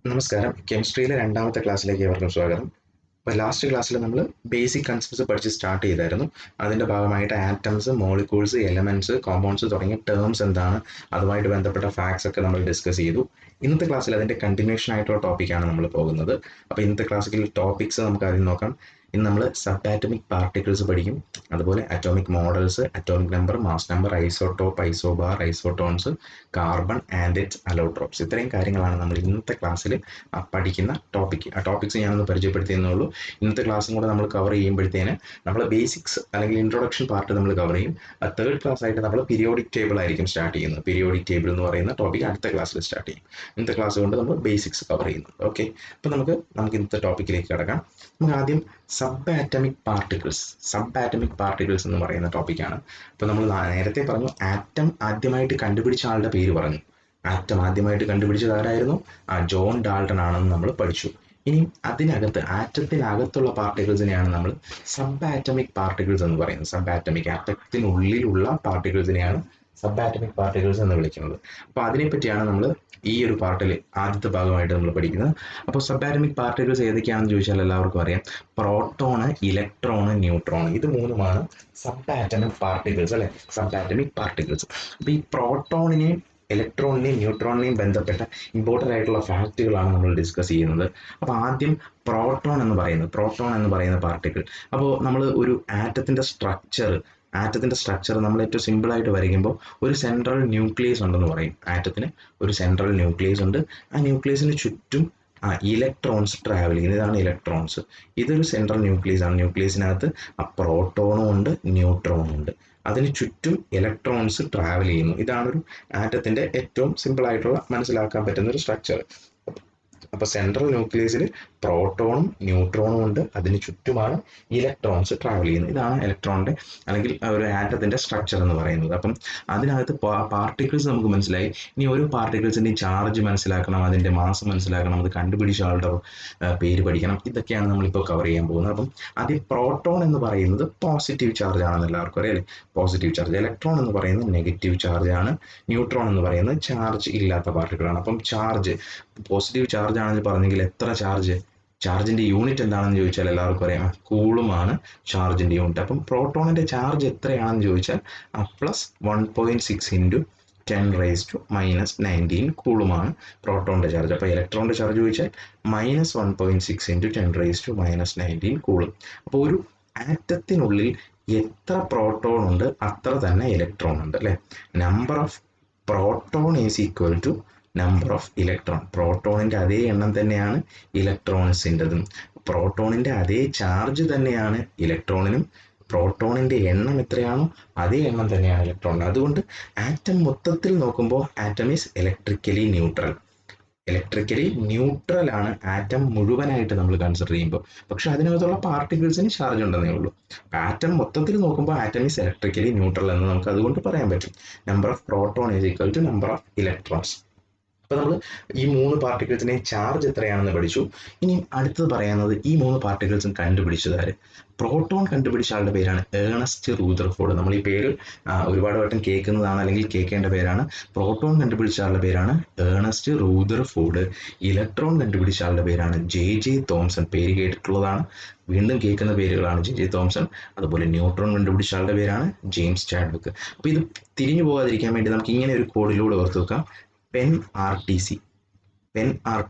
നമസ്കാരം. കെമിസ്ട്രിയിലെ രണ്ടാമത്തെ ക്ലാസ്സിലേക്ക് ഏവർക്കും സ്വാഗതം. അപ്പോൾ ലാസ്റ്റ് ക്ലാസ്സിൽ നമ്മൾ ബേസിക് കൺസെപ്റ്റ്സ് പഠിച്ച് സ്റ്റാർട്ട് ചെയ്തായിരുന്നു. അതിൻ്റെ ഭാഗമായിട്ട് ആറ്റംസ്, മോളിക്യൂൾസ്, എലമെൻറ്റ്സ്, കോമ്പൗണ്ട്സ് തുടങ്ങിയ ടേംസ് എന്താണ്, അതുമായിട്ട് ബന്ധപ്പെട്ട ഫാക്ട്സ് ഒക്കെ നമ്മൾ ഡിസ്കസ് ചെയ്തു. ഇന്നത്തെ ക്ലാസ്സിൽ അതിൻ്റെ കണ്ടിന്യൂഷൻ ആയിട്ടുള്ള ടോപ്പിക്കാണ് നമ്മൾ പോകുന്നത്. അപ്പോൾ ഇന്നത്തെ ക്ലാസ്സിൽ ടോപ്പിക്സ് നമുക്ക് ആദ്യം നോക്കാം. ഇന്ന് നമ്മൾ സബ് ആറ്റമിക് പാർട്ടിക്കിൾസ് പഠിക്കും. അതുപോലെ atomic models, atomic number, mass number, isotope, isobar, isotones, carbon and it's allotropes. ഇത്രയും കാര്യങ്ങളാണ് നമ്മൾ ഇന്നത്തെ ക്ലാസ്സിൽ പഠിക്കുന്ന ടോപ്പിക്ക്. ആ ടോപ്പിക്സ് ഞാനൊന്ന് പരിചയപ്പെടുത്തിയെന്നുള്ളൂ. ഇന്നത്തെ ക്ലാസ്സും കൂടെ നമ്മൾ കവർ ചെയ്യുമ്പോഴത്തേന് നമ്മൾ ബേസിക്സ് അല്ലെങ്കിൽ ഇൻട്രൊഡക്ഷൻ പാർട്ട് നമ്മൾ കവർ ചെയ്യും. തേർഡ് ക്ലാസ് ആയിട്ട് നമ്മൾ പീരിയോഡിക് ടേബിൾ ആയിരിക്കും സ്റ്റാർട്ട് ചെയ്യുന്നത്. പീരിയോഡിക് ടേബിൾ എന്ന് പറയുന്ന ടോപ്പിക് അടുത്ത ക്ലാസ്സിൽ സ്റ്റാർട്ട് ചെയ്യും. ഇന്നത്തെ ക്ലാസ് കൊണ്ട് നമ്മൾ ബേസിക്സ് കവർ ചെയ്യുന്നു. ഓക്കെ, അപ്പോൾ നമുക്ക് ഇന്നത്തെ ടോപ്പിക്കിലേക്ക് കിടക്കാം. നമുക്ക് ആദ്യം സബ് ആറ്റമിക് പാർട്ടിക്കിൾസ് എന്ന് പറയുന്ന ടോപ്പിക്കാണ്. അപ്പോൾ നമ്മൾ നേരത്തെ പറഞ്ഞു ആറ്റം ആദ്യമായിട്ട് കണ്ടുപിടിച്ച ആളുടെ പേര് പറഞ്ഞു. ആറ്റം ആദ്യമായിട്ട് കണ്ടുപിടിച്ചത് ആരായിരുന്നു? ജോൺ ഡാൾട്ടൺ ആണെന്ന് നമ്മൾ പഠിച്ചു. ഇനി അതിനകത്ത് ആറ്റത്തിനകത്തുള്ള പാർട്ടിക്കിൾസിനെയാണ് നമ്മൾ സബ് ആറ്റമിക് പാർട്ടിക്കിൾസ് എന്ന് പറയുന്നത്. സബ് ആറ്റമിക് ആറ്റത്തിനുള്ളിലുള്ള പാർട്ടിക്കിൾസിനെയാണ് സബ് ആറ്റമിക് പാർട്ടിക്കിൾസ് എന്ന് വിളിക്കുന്നത്. അപ്പോൾ അതിനെപ്പറ്റിയാണ് നമ്മൾ ഈ ഒരു പാർട്ടിൽ ആദ്യത്തെ ഭാഗമായിട്ട് നമ്മൾ പഠിക്കുന്നത്. അപ്പോൾ സബ് ആറ്റമിക് പാർട്ടിക്കിൾസ് ഏതൊക്കെയാണെന്ന് ചോദിച്ചാൽ എല്ലാവർക്കും അറിയാം. പ്രോട്ടോണ്, ഇലക്ട്രോണ്, ന്യൂട്രോൺ, ഇത് മൂന്നുമാണ് സബ് ആറ്റമിക് പാർട്ടിക്കിൾസ്, അല്ലെ? Sub atomic particles. അപ്പോൾ ഈ പ്രോട്ടോണിനെയും ഇലക്ട്രോണിനെയും ന്യൂട്രോണിനെയും ബന്ധപ്പെട്ട ഇമ്പോർട്ടൻ്റ് ആയിട്ടുള്ള ഫാക്റ്റുകളാണ് നമ്മൾ ഡിസ്കസ് ചെയ്യുന്നത്. അപ്പോൾ ആദ്യം പ്രോട്ടോൺ എന്ന് പറയുന്ന പാർട്ടിക്കിൾ. അപ്പോൾ നമ്മൾ ഒരു ആറ്റത്തിൻ്റെ സ്ട്രക്ചർ നമ്മൾ ഏറ്റവും സിമ്പിളായിട്ട് വരയ്ക്കുമ്പോൾ ഒരു സെൻട്രൽ ന്യൂക്ലിയസ് ഉണ്ടെന്ന് പറയും. ആറ്റത്തിന് ഒരു സെൻട്രൽ ന്യൂക്ലിയസ് ഉണ്ട്. ആ ന്യൂക്ലിയസിന് ചുറ്റും ഇലക്ട്രോൺസ് ട്രാവൽ ചെയ്യുന്നത്. ഇതാണ് ഇലക്ട്രോൺസ്. ഇതൊരു സെൻട്രൽ ന്യൂക്ലിയസ് ആണ്. ന്യൂക്ലിയസിനകത്ത് പ്രോട്ടോണും ഉണ്ട്, ന്യൂട്രോണും ഉണ്ട്. അതിന് ചുറ്റും ഇലക്ട്രോൺസ് ട്രാവൽ ചെയ്യുന്നു. ഇതാണ് ഒരു ആറ്റത്തിന്റെ ഏറ്റവും സിമ്പിൾ ആയിട്ടുള്ള മനസ്സിലാക്കാൻ പറ്റുന്ന ഒരു സ്ട്രക്ചർ. അപ്പോൾ സെൻട്രൽ ന്യൂക്ലിയസിൽ പ്രോട്ടോണും ന്യൂട്രോണും ഉണ്ട്. അതിന് ചുറ്റുമാണ് ഇലക്ട്രോൺസ് ട്രാവൽ ചെയ്യുന്നത്. ഇതാണ് ഇലക്ട്രോണിന്റെ അല്ലെങ്കിൽ ഒരു ആറ്റത്തിന്റെ സ്ട്രക്ചർ എന്ന് പറയുന്നത്. അപ്പം അതിനകത്ത് പാർട്ടിക്കിൾസ് നമുക്ക് മനസ്സിലായി. ഇനി ഓരോ പാർട്ടിക്കിൾസിന്റെ ചാർജ് മനസ്സിലാക്കണം, അതിന്റെ മാസ് മനസ്സിലാക്കണം, അത് കണ്ടുപിടിച്ച ആളുടെ പേര് പഠിക്കണം. ഇതൊക്കെയാണ് നമ്മളിപ്പോൾ കവർ ചെയ്യാൻ പോകുന്നത്. അപ്പം ആദ്യം പ്രോട്ടോൺ എന്ന് പറയുന്നത് പോസിറ്റീവ് ചാർജ് ആണെന്ന് എല്ലാവർക്കും അറിയാം, അല്ലേ? Positive charge. ഇലക്ട്രോൺ എന്ന് പറയുന്നത് നെഗറ്റീവ് ചാർജ് ആണ്. ന്യൂട്രോൺ എന്ന് പറയുന്നത് ചാർജ് ഇല്ലാത്ത പാർട്ടിക്കിളാണ്. അപ്പം ചാർജ് പോസിറ്റീവ് ചാർജ് ആണെന്ന് പറഞ്ഞെങ്കിൽ എത്ര ചാർജിന്റെ യൂണിറ്റ് എന്താണെന്ന് ചോദിച്ചാൽ എല്ലാവർക്കും അറിയാം, കൂളുമാണ് ചാർജിന്റെ യൂണിറ്റ്. അപ്പം പ്രോട്ടോണിന്റെ ചാർജ് എത്രയാണെന്ന് ചോദിച്ചാൽ +1.6 ഇൻറ്റു 10⁻⁻⁹ കൂളുമാണ് പ്രോട്ടോണിന്റെ ചാർജ്. അപ്പോൾ ഇലക്ട്രോണിന്റെ ചാർജ് ചോദിച്ചാൽ -1.6 ഇൻറ്റു 10⁻⁻⁹ കൂളും. അപ്പോൾ ഒരു ആറ്റത്തിനുള്ളിൽ എത്ര പ്രോട്ടോൺ ഉണ്ട് അത്ര തന്നെ ഇലക്ട്രോൺ ഉണ്ട്, അല്ലെ? Number of proton is equal to number of electron. പ്രോട്ടോണിന്റെ അതേ എണ്ണം തന്നെയാണ് ഇലക്ട്രോൺസിൻ്റെതും. പ്രോട്ടോണിന്റെ അതേ ചാർജ് തന്നെയാണ് ഇലക്ട്രോണിനും. പ്രോട്ടോണിന്റെ എണ്ണം എത്രയാണോ അതേ എണ്ണം തന്നെയാണ് ഇലക്ട്രോണിന്. അതുകൊണ്ട് ആറ്റം മൊത്തത്തിൽ നോക്കുമ്പോൾ ആറ്റം ഈസ് ഇലക്ട്രിക്കലി ന്യൂട്രൽ ആണ് ആറ്റം മുഴുവനായിട്ട് നമ്മൾ കൺസിഡർ ചെയ്യുമ്പോൾ. പക്ഷെ അതിനകത്തുള്ള പാർട്ടിക്കിൾസിന് ചാർജ് ഉണ്ടെന്നേ ഉള്ളൂ. ആറ്റം മൊത്തത്തിൽ നോക്കുമ്പോൾ ആറ്റം ഈസ് ഇലക്ട്രിക്കലി ന്യൂട്രൽ എന്ന് നമുക്ക് അതുകൊണ്ട് പറയാൻ പറ്റും. Number of proton is equal to number of electrons. അപ്പോൾ നമ്മൾ ഈ 3 പാർട്ടിക്കിൾസിനെ ചാർജ് എത്രയാണെന്ന് പഠിച്ചു. ഇനി അടുത്തത് പറയുന്നത് ഈ 3 പാർട്ടിക്കിൾസും കണ്ടുപിടിച്ചതാര്? പ്രോട്ടോൺ കണ്ടുപിടിച്ച ആളുടെ പേരാണ് ഏണസ്റ്റ് റൂദർഫോർഡ്. നമ്മൾ ഈ പേര് ഒരുപാട് വട്ടം കേൾക്കുന്നതാണ്, അല്ലെങ്കിൽ കേൾക്കേണ്ട പേരാണ്. പ്രോട്ടോൺ കണ്ടുപിടിച്ച ആളുടെ പേരാണ് ഏണസ്റ്റ് റൂദർഫോർഡ്. ഇലക്ട്രോൺ കണ്ടുപിടിച്ച ആളുടെ പേരാണ് ജെ തോംസൺ. പേര് കേട്ടിട്ടുള്ളതാണ്, വീണ്ടും കേൾക്കുന്ന പേരുകളാണ് ജെ തോംസൺ. അതുപോലെ ന്യൂട്രോൺ കണ്ടുപിടിച്ച ആളുടെ പേരാണ് ജെയിംസ് ചാഡ്വിക്ക്. അപ്പോൾ ഇത് തിരിഞ്ഞു പോകാതിരിക്കാൻ വേണ്ടി നമുക്ക് ഇങ്ങനെ ഒരു കോഡിലൂടെ ഓർത്ത് വെക്കാം. പെൻ ആർ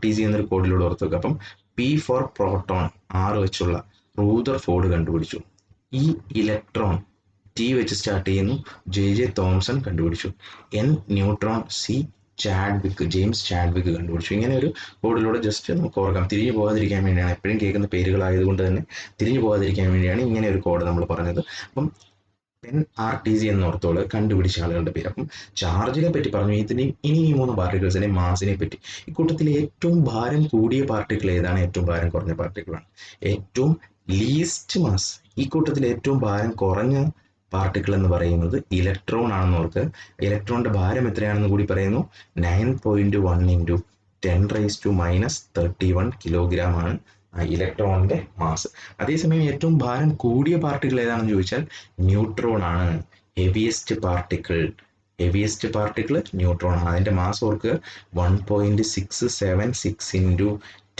ടി സി എന്നൊരു കോഡിലൂടെ ഓർത്ത് വെക്കുക. അപ്പം P ഫോർ പ്രോട്ടോൺ, R വെച്ചുള്ള റൂദർഫോർഡ് കണ്ടുപിടിച്ചു. ഈ ഇലക്ട്രോൺ T വെച്ച് സ്റ്റാർട്ട് ചെയ്യുന്നു, ജെ തോംസൺ കണ്ടുപിടിച്ചു. N neutron, C James Chadwick കണ്ടുപിടിച്ചു. ഇങ്ങനെ ഒരു കോഡിലൂടെ ജസ്റ്റ് നമുക്ക് ഓർക്കാം. തിരിഞ്ഞു പോകാതിരിക്കാൻ വേണ്ടിയാണ്, എപ്പോഴും കേൾക്കുന്ന പേരുകളായതുകൊണ്ട് തന്നെ തിരിഞ്ഞു പോകാതിരിക്കാൻ വേണ്ടിയാണ് ഇങ്ങനെ ഒരു കോഡ് നമ്മൾ പറഞ്ഞത്. അപ്പം NRTC എന്നോർത്തോള് കണ്ടുപിടിച്ച ആളുകളുടെ പേര്. അപ്പം ചാർജിനെ പറ്റി പറഞ്ഞു. ഇനി ഈ 3 പാർട്ടിക്കിൾസിന്റെ മാസിനെ പറ്റി. ഇക്കൂട്ടത്തിൽ ഏറ്റവും ഭാരം കൂടിയ പാർട്ടിക്കിൾ ഏതാണ്? ഏറ്റവും ഭാരം കുറഞ്ഞ പാർട്ടിക്കിളാണ്. ഏറ്റവും ലീസ്റ്റ് മാസ്, ഈ കൂട്ടത്തിൽ ഏറ്റവും ഭാരം കുറഞ്ഞ പാർട്ടിക്കിൾ എന്ന് പറയുന്നത് ഇലക്ട്രോൺ ആണെന്ന് ഓർക്ക്. ഇലക്ട്രോണിന്റെ ഭാരം എത്രയാണെന്ന് കൂടി പറയുന്നു. 9.1 ഇൻറ്റു 10⁻⁻31 കിലോഗ്രാം ആണ് ഇലക്ട്രോണിന്റെ മാസ്. അതേസമയം ഏറ്റവും ഭാരം കൂടിയ പാർട്ടിക്കിൾ ഏതാണെന്ന് ചോദിച്ചാൽ ന്യൂട്രോൺ ആണ്. Heaviest particle heaviest particle neutron ആണ്. അതിന്റെ മാസ് ഓർക്കുക 1.676 ഇൻറ്റു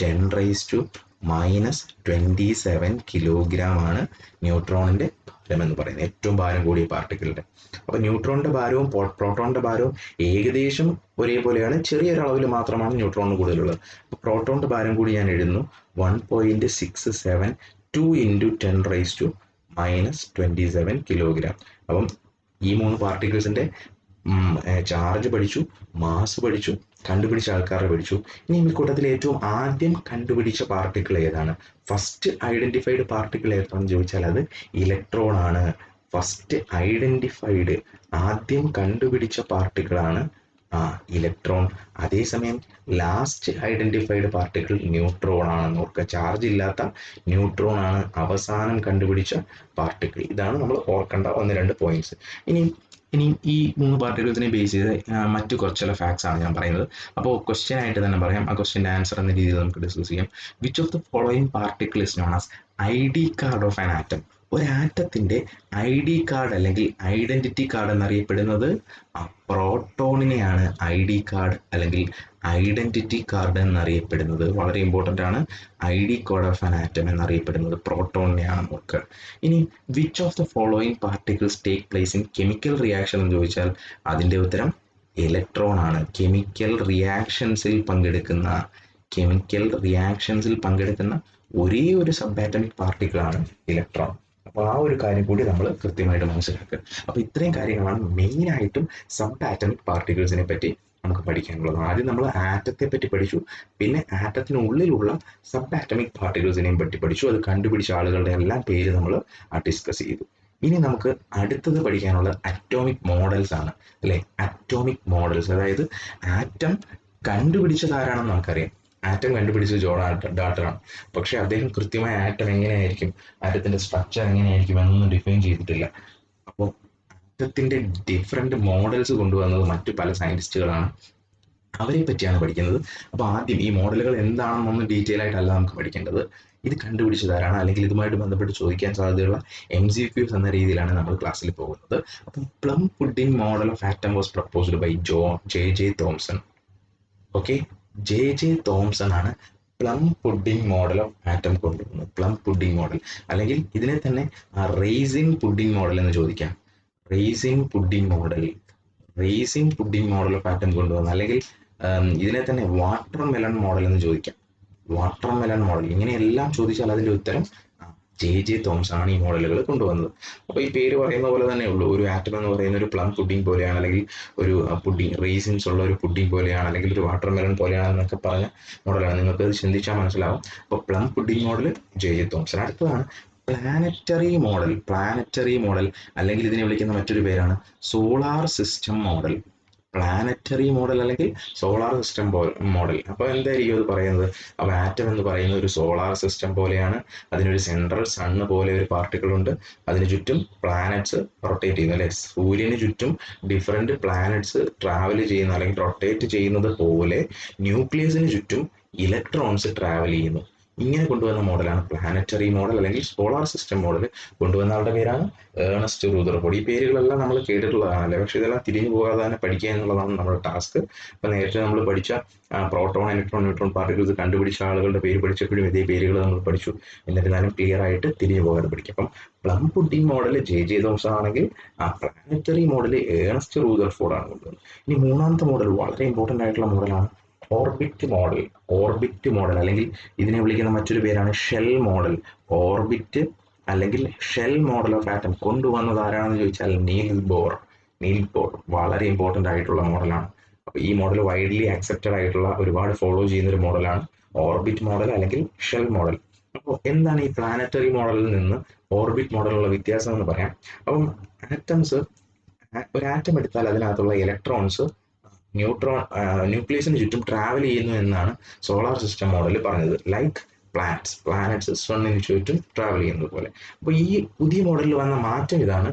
10⁻⁻27 കിലോഗ്രാം ആണ് ന്യൂട്രോണിന്റെ ഭാരം എന്ന് പറയുന്നത്, ഏറ്റവും ഭാരം കൂടിയ പാർട്ടിക്കിളിന്റെ. അപ്പൊ ന്യൂട്രോണിന്റെ ഭാരവും പ്രോട്ടോണിന്റെ ഭാരവും ഏകദേശം ഒരേപോലെയാണ്, ചെറിയൊരളവിൽ മാത്രമാണ് ന്യൂട്രോണിന് കൂടുതലുള്ളത്. അപ്പൊ പ്രോട്ടോണിന്റെ ഭാരം കൂടി ഞാൻ എഴുതുന്നു 1.672 ഇൻറ്റു 10⁻⁻27 കിലോഗ്രാം. അപ്പം ഈ 3 പാർട്ടിക്കിൾസിന്റെ ചാർജ് പഠിച്ചു, മാസ് പഠിച്ചു, കണ്ടുപിടിച്ച ആൾക്കാരെ പഠിച്ചു. ഇനി ഈ കൂട്ടത്തിൽ ഏറ്റവും ആദ്യം കണ്ടുപിടിച്ച പാർട്ടിക്കിൾ ഏതാണ്, ഫസ്റ്റ് ഐഡന്റിഫൈഡ് പാർട്ടിക്കിൾ ഏതാണെന്ന് ചോദിച്ചാൽ അത് ഇലക്ട്രോൺ ആണ്. ഫസ്റ്റ് ഐഡന്റിഫൈഡ്, ആദ്യം കണ്ടുപിടിച്ച പാർട്ടിക്കിൾ ആണ് ഇലക്ട്രോൺ. അതേസമയം ലാസ്റ്റ് ഐഡന്റിഫൈഡ് പാർട്ടിക്കിൾ ന്യൂട്രോൺ ആണെന്ന് ഓർക്കുക. ചാർജ് ഇല്ലാത്ത ന്യൂട്രോൺ ആണ് അവസാനം കണ്ടുപിടിച്ച പാർട്ടിക്കിൾ. ഇതാണ് നമ്മൾ ഓർക്കേണ്ട 1-2 പോയിന്റ്സ്. ഇനി ഈ 3 പാർട്ടിക്കിൾസിനെ ബേസ് ചെയ്ത് മറ്റു കുറച്ചുള്ള ഫാക്ട്സ് ആണ് ഞാൻ പറയുന്നത്. അപ്പോൾ ക്വസ്റ്റ്യൻ ആയിട്ട് തന്നെ പറയാം, ആ ക്വസ്റ്റ്യൻ്റെ ആൻസർ എന്ന രീതിയിൽ നമുക്ക് ഡിസ്കസ് ചെയ്യാം. Which of the following particle is known as ID card of an atom? ഒരു ആറ്റത്തിന്റെ ID കാർഡ് അല്ലെങ്കിൽ ഐഡന്റിറ്റി കാർഡ് എന്നറിയപ്പെടുന്നത് പ്രോട്ടോണിനെയാണ് ID കാർഡ് അല്ലെങ്കിൽ ഐഡന്റിറ്റി കാർഡ് എന്നറിയപ്പെടുന്നത്. വളരെ ഇമ്പോർട്ടൻ്റ് ആണ്. ID card of an atom എന്നറിയപ്പെടുന്നത് പ്രോട്ടോണിനെയാണ് നോക്കുക. ഇനി which of the following particles take place in chemical reaction എന്ന് ചോദിച്ചാൽ അതിൻ്റെ ഉത്തരം ഇലക്ട്രോൺ ആണ്. കെമിക്കൽ റിയാക്ഷൻസിൽ പങ്കെടുക്കുന്ന ഒരേ ഒരു സബ് ആറ്റമിക് പാർട്ടിക്കിൾ ആണ് ഇലക്ട്രോൺ. അപ്പോൾ ആ ഒരു കാര്യം കൂടി നമ്മൾ കൃത്യമായിട്ട് മനസ്സിലാക്കുക. അപ്പോൾ ഇത്രയും കാര്യങ്ങളാണ് മെയിനായിട്ടും സബ് ആറ്റമിക് പാർട്ടിക്കിൾസിനെ പറ്റി നമുക്ക് പഠിക്കാനുള്ളത്. ആദ്യം നമ്മൾ ആറ്റത്തെ പറ്റി പഠിച്ചു, പിന്നെ ആറ്റത്തിനുള്ളിലുള്ള സബ് ആറ്റമിക് പാർട്ടിക്കിൾസിനെയും പറ്റി പഠിച്ചു. അത് കണ്ടുപിടിച്ച ആളുകളുടെ എല്ലാം പേര് നമ്മൾ ഡിസ്കസ് ചെയ്തു. ഇനി നമുക്ക് അടുത്തത് പഠിക്കാനുള്ളത് അറ്റോമിക് മോഡൽസ് ആണ്, അല്ലെ? അറ്റോമിക് മോഡൽസ്, അതായത് ആറ്റം കണ്ടുപിടിച്ചത് ആരാണെന്ന് നമുക്കറിയാം. ആറ്റം കണ്ടുപിടിച്ചത് ജോൺ ഡാൾട്ടൺ ആണ്. പക്ഷെ അദ്ദേഹം കൃത്യമായ ആറ്റം എങ്ങനെയായിരിക്കും, ആറ്റത്തിന്റെ സ്ട്രക്ചർ എങ്ങനെയായിരിക്കും എന്നൊന്നും ഡിഫൈൻ ചെയ്തിട്ടില്ല. അപ്പോൾ ആറ്റത്തിന്റെ ഡിഫറെന്റ് മോഡൽസ് കൊണ്ടുവന്നത് മറ്റു പല സയന്റിസ്റ്റുകളാണ്. അവരെ പറ്റിയാണ് പഠിക്കുന്നത്. അപ്പോൾ ആദ്യം ഈ മോഡലുകൾ എന്താണെന്നൊന്നും ഡീറ്റെയിൽ ആയിട്ടല്ല നമുക്ക് പഠിക്കേണ്ടത്. ഇത് കണ്ടുപിടിച്ചതാരാണ്, അല്ലെങ്കിൽ ഇതുമായിട്ട് ബന്ധപ്പെട്ട് ചോദിക്കാൻ സാധ്യതയുള്ള MCQs എന്ന രീതിയിലാണ് നമ്മൾ ക്ലാസ്സിൽ പോകുന്നത്. അപ്പം plum pudding model of atom was proposed by J.J. Thomson. Okay, J.J. Thomson ആണ് plum pudding model of atom കൊണ്ടുവന്നത്. പ്ലം പുഡിംഗ് മോഡൽ, അല്ലെങ്കിൽ ഇതിനെ തന്നെ റേസിൻ പുഡിംഗ് മോഡൽ എന്ന് ചോദിക്കാം. Raisin pudding model of atom കൊണ്ടുവന്നത്, അല്ലെങ്കിൽ ഇതിനെ തന്നെ വാട്ടർ മെലൺ മോഡൽ എന്ന് ചോദിക്കാം. വാട്ടർ മെലൺ മോഡൽ, ഇങ്ങനെയെല്ലാം ചോദിച്ചാൽ അതിന്റെ ഉത്തരം J.J. തോംസൺ ആണ് ഈ മോഡലുകൾ കൊണ്ടുവന്നത്. അപ്പോൾ ഈ പേര് പറയുന്ന പോലെ തന്നെ ഉള്ളൂ. ഒരു ആറ്റം എന്ന് പറയുന്ന ഒരു പ്ലം പുഡിംഗ് പോലെയാണ്, അല്ലെങ്കിൽ ഒരു പുഡിംഗ് റേസിൻസ് ഉള്ള ഒരു പുഡിംഗ് പോലെയാണ്, അല്ലെങ്കിൽ ഒരു വാട്ടർ മെലൺ പോലെയാണ് എന്നൊക്കെ പറഞ്ഞ മോഡലാണ്. നിങ്ങൾക്ക് അത് ചിന്തിച്ചാൽ മനസ്സിലാവും. അപ്പോൾ plum pudding model J.J. Thomson. അടുത്തതാണ് പ്ലാനറ്ററി മോഡൽ, അല്ലെങ്കിൽ ഇതിനെ വിളിക്കുന്ന മറ്റൊരു പേരാണ് solar system model. Planetary model അല്ലെങ്കിൽ സോളാർ സിസ്റ്റം മോഡൽ. അപ്പോൾ എന്തായിരിക്കും അത് പറയുന്നത്? അപ്പോൾ ആറ്റം എന്ന് പറയുന്ന ഒരു സോളാർ സിസ്റ്റം പോലെയാണ്. അതിനൊരു സെൻട്രൽ സണ്ണ് പോലെ ഒരു പാർട്ടിക്കിൾ ഉണ്ട്. അതിന് ചുറ്റും പ്ലാനറ്റ്സ് റൊട്ടേറ്റ് ചെയ്യുന്നു, അല്ലെ? സൂര്യന് ചുറ്റും ഡിഫറെന്റ് പ്ലാനറ്റ്സ് ട്രാവൽ ചെയ്യുന്ന അല്ലെങ്കിൽ റൊട്ടേറ്റ് ചെയ്യുന്നത് പോലെ ന്യൂക്ലിയസിന് ചുറ്റും ഇലക്ട്രോൺസ് ട്രാവൽ ചെയ്യുന്നു. ഇങ്ങനെ കൊണ്ടുവന്ന മോഡലാണ് പ്ലാനറ്ററി മോഡൽ അല്ലെങ്കിൽ സോളാർ സിസ്റ്റം മോഡൽ. കൊണ്ടുവന്ന ആളുടെ പേരാണ് ഏണസ്റ്റ് റൂദർഫോർഡ്. ഈ പേരുകളെല്ലാം നമ്മൾ കേട്ടിട്ടുള്ളതാണല്ലേ, പക്ഷെ ഇതെല്ലാം തിരിഞ്ഞു പോകാതെ തന്നെ പഠിക്കുക എന്നുള്ളതാണ് നമ്മുടെ ടാസ്ക്. അപ്പം നേരത്തെ നമ്മൾ പഠിച്ച പ്രോട്ടോൺ, ഇലക്ട്രോൺ, ന്യൂട്രോൺ പാർട്ടിക്കിൾസ് കണ്ടുപിടിച്ച ആളുകളുടെ പേര് പഠിച്ചപ്പോഴും ഇതേ പേരുകൾ നമ്മൾ പഠിച്ചു. എന്നിരുന്നാലും ക്ലിയർ ആയിട്ട് തിരിഞ്ഞു പോകാതെ പഠിക്കും. അപ്പം plum pudding model J.J. Thomson ആണെങ്കിൽ പ്ലാനറ്ററി മോഡൽ ഏണസ്റ്റ് റൂദർഫോർഡ് ആണ് കൊണ്ടുവന്നത്. ഇനി മൂന്നാമത്തെ മോഡൽ വളരെ ഇമ്പോർട്ടൻ്റ് ആയിട്ടുള്ള മോഡലാണ് ഓർബിറ്റ് മോഡൽ, അല്ലെങ്കിൽ ഇതിനെ വിളിക്കുന്ന മറ്റൊരു പേരാണ് ഷെൽ മോഡൽ. ഓർബിറ്റ് അല്ലെങ്കിൽ ഷെൽ മോഡൽ ഓഫ് ആറ്റം കൊണ്ടുവന്നത് ആരാണെന്ന് ചോദിച്ചാൽ നീൽസ് ബോർ. വളരെ ഇമ്പോർട്ടൻ്റ് ആയിട്ടുള്ള മോഡലാണ്. അപ്പോൾ ഈ മോഡൽ വൈഡ്ലി ആക്സെപ്റ്റഡ് ആയിട്ടുള്ള, ഒരുപാട് ഫോളോ ചെയ്യുന്ന ഒരു മോഡലാണ് ഓർബിറ്റ് മോഡൽ അല്ലെങ്കിൽ ഷെൽ മോഡൽ. അപ്പോൾ എന്താണ് ഈ പ്ലാനറ്ററി മോഡലിൽ നിന്ന് ഓർബിറ്റ് മോഡലുള്ള വ്യത്യാസം എന്ന് പറയാം. അപ്പം ഒരു ആറ്റം എടുത്താൽ അതിനകത്തുള്ള ഇലക്ട്രോൺസ് ന്യൂക്ലിയസിന് ചുറ്റും ട്രാവൽ ചെയ്യുന്നു എന്നാണ് സോളാർ സിസ്റ്റം മോഡലിൽ പറഞ്ഞത്. ലൈക്ക് പ്ലാനറ്റ്സ് സണ്ണിന് ചുറ്റും ട്രാവൽ ചെയ്യുന്നത് പോലെ. അപ്പോൾ ഈ പുതിയ മോഡലിൽ വന്ന മാറ്റം ഇതാണ്.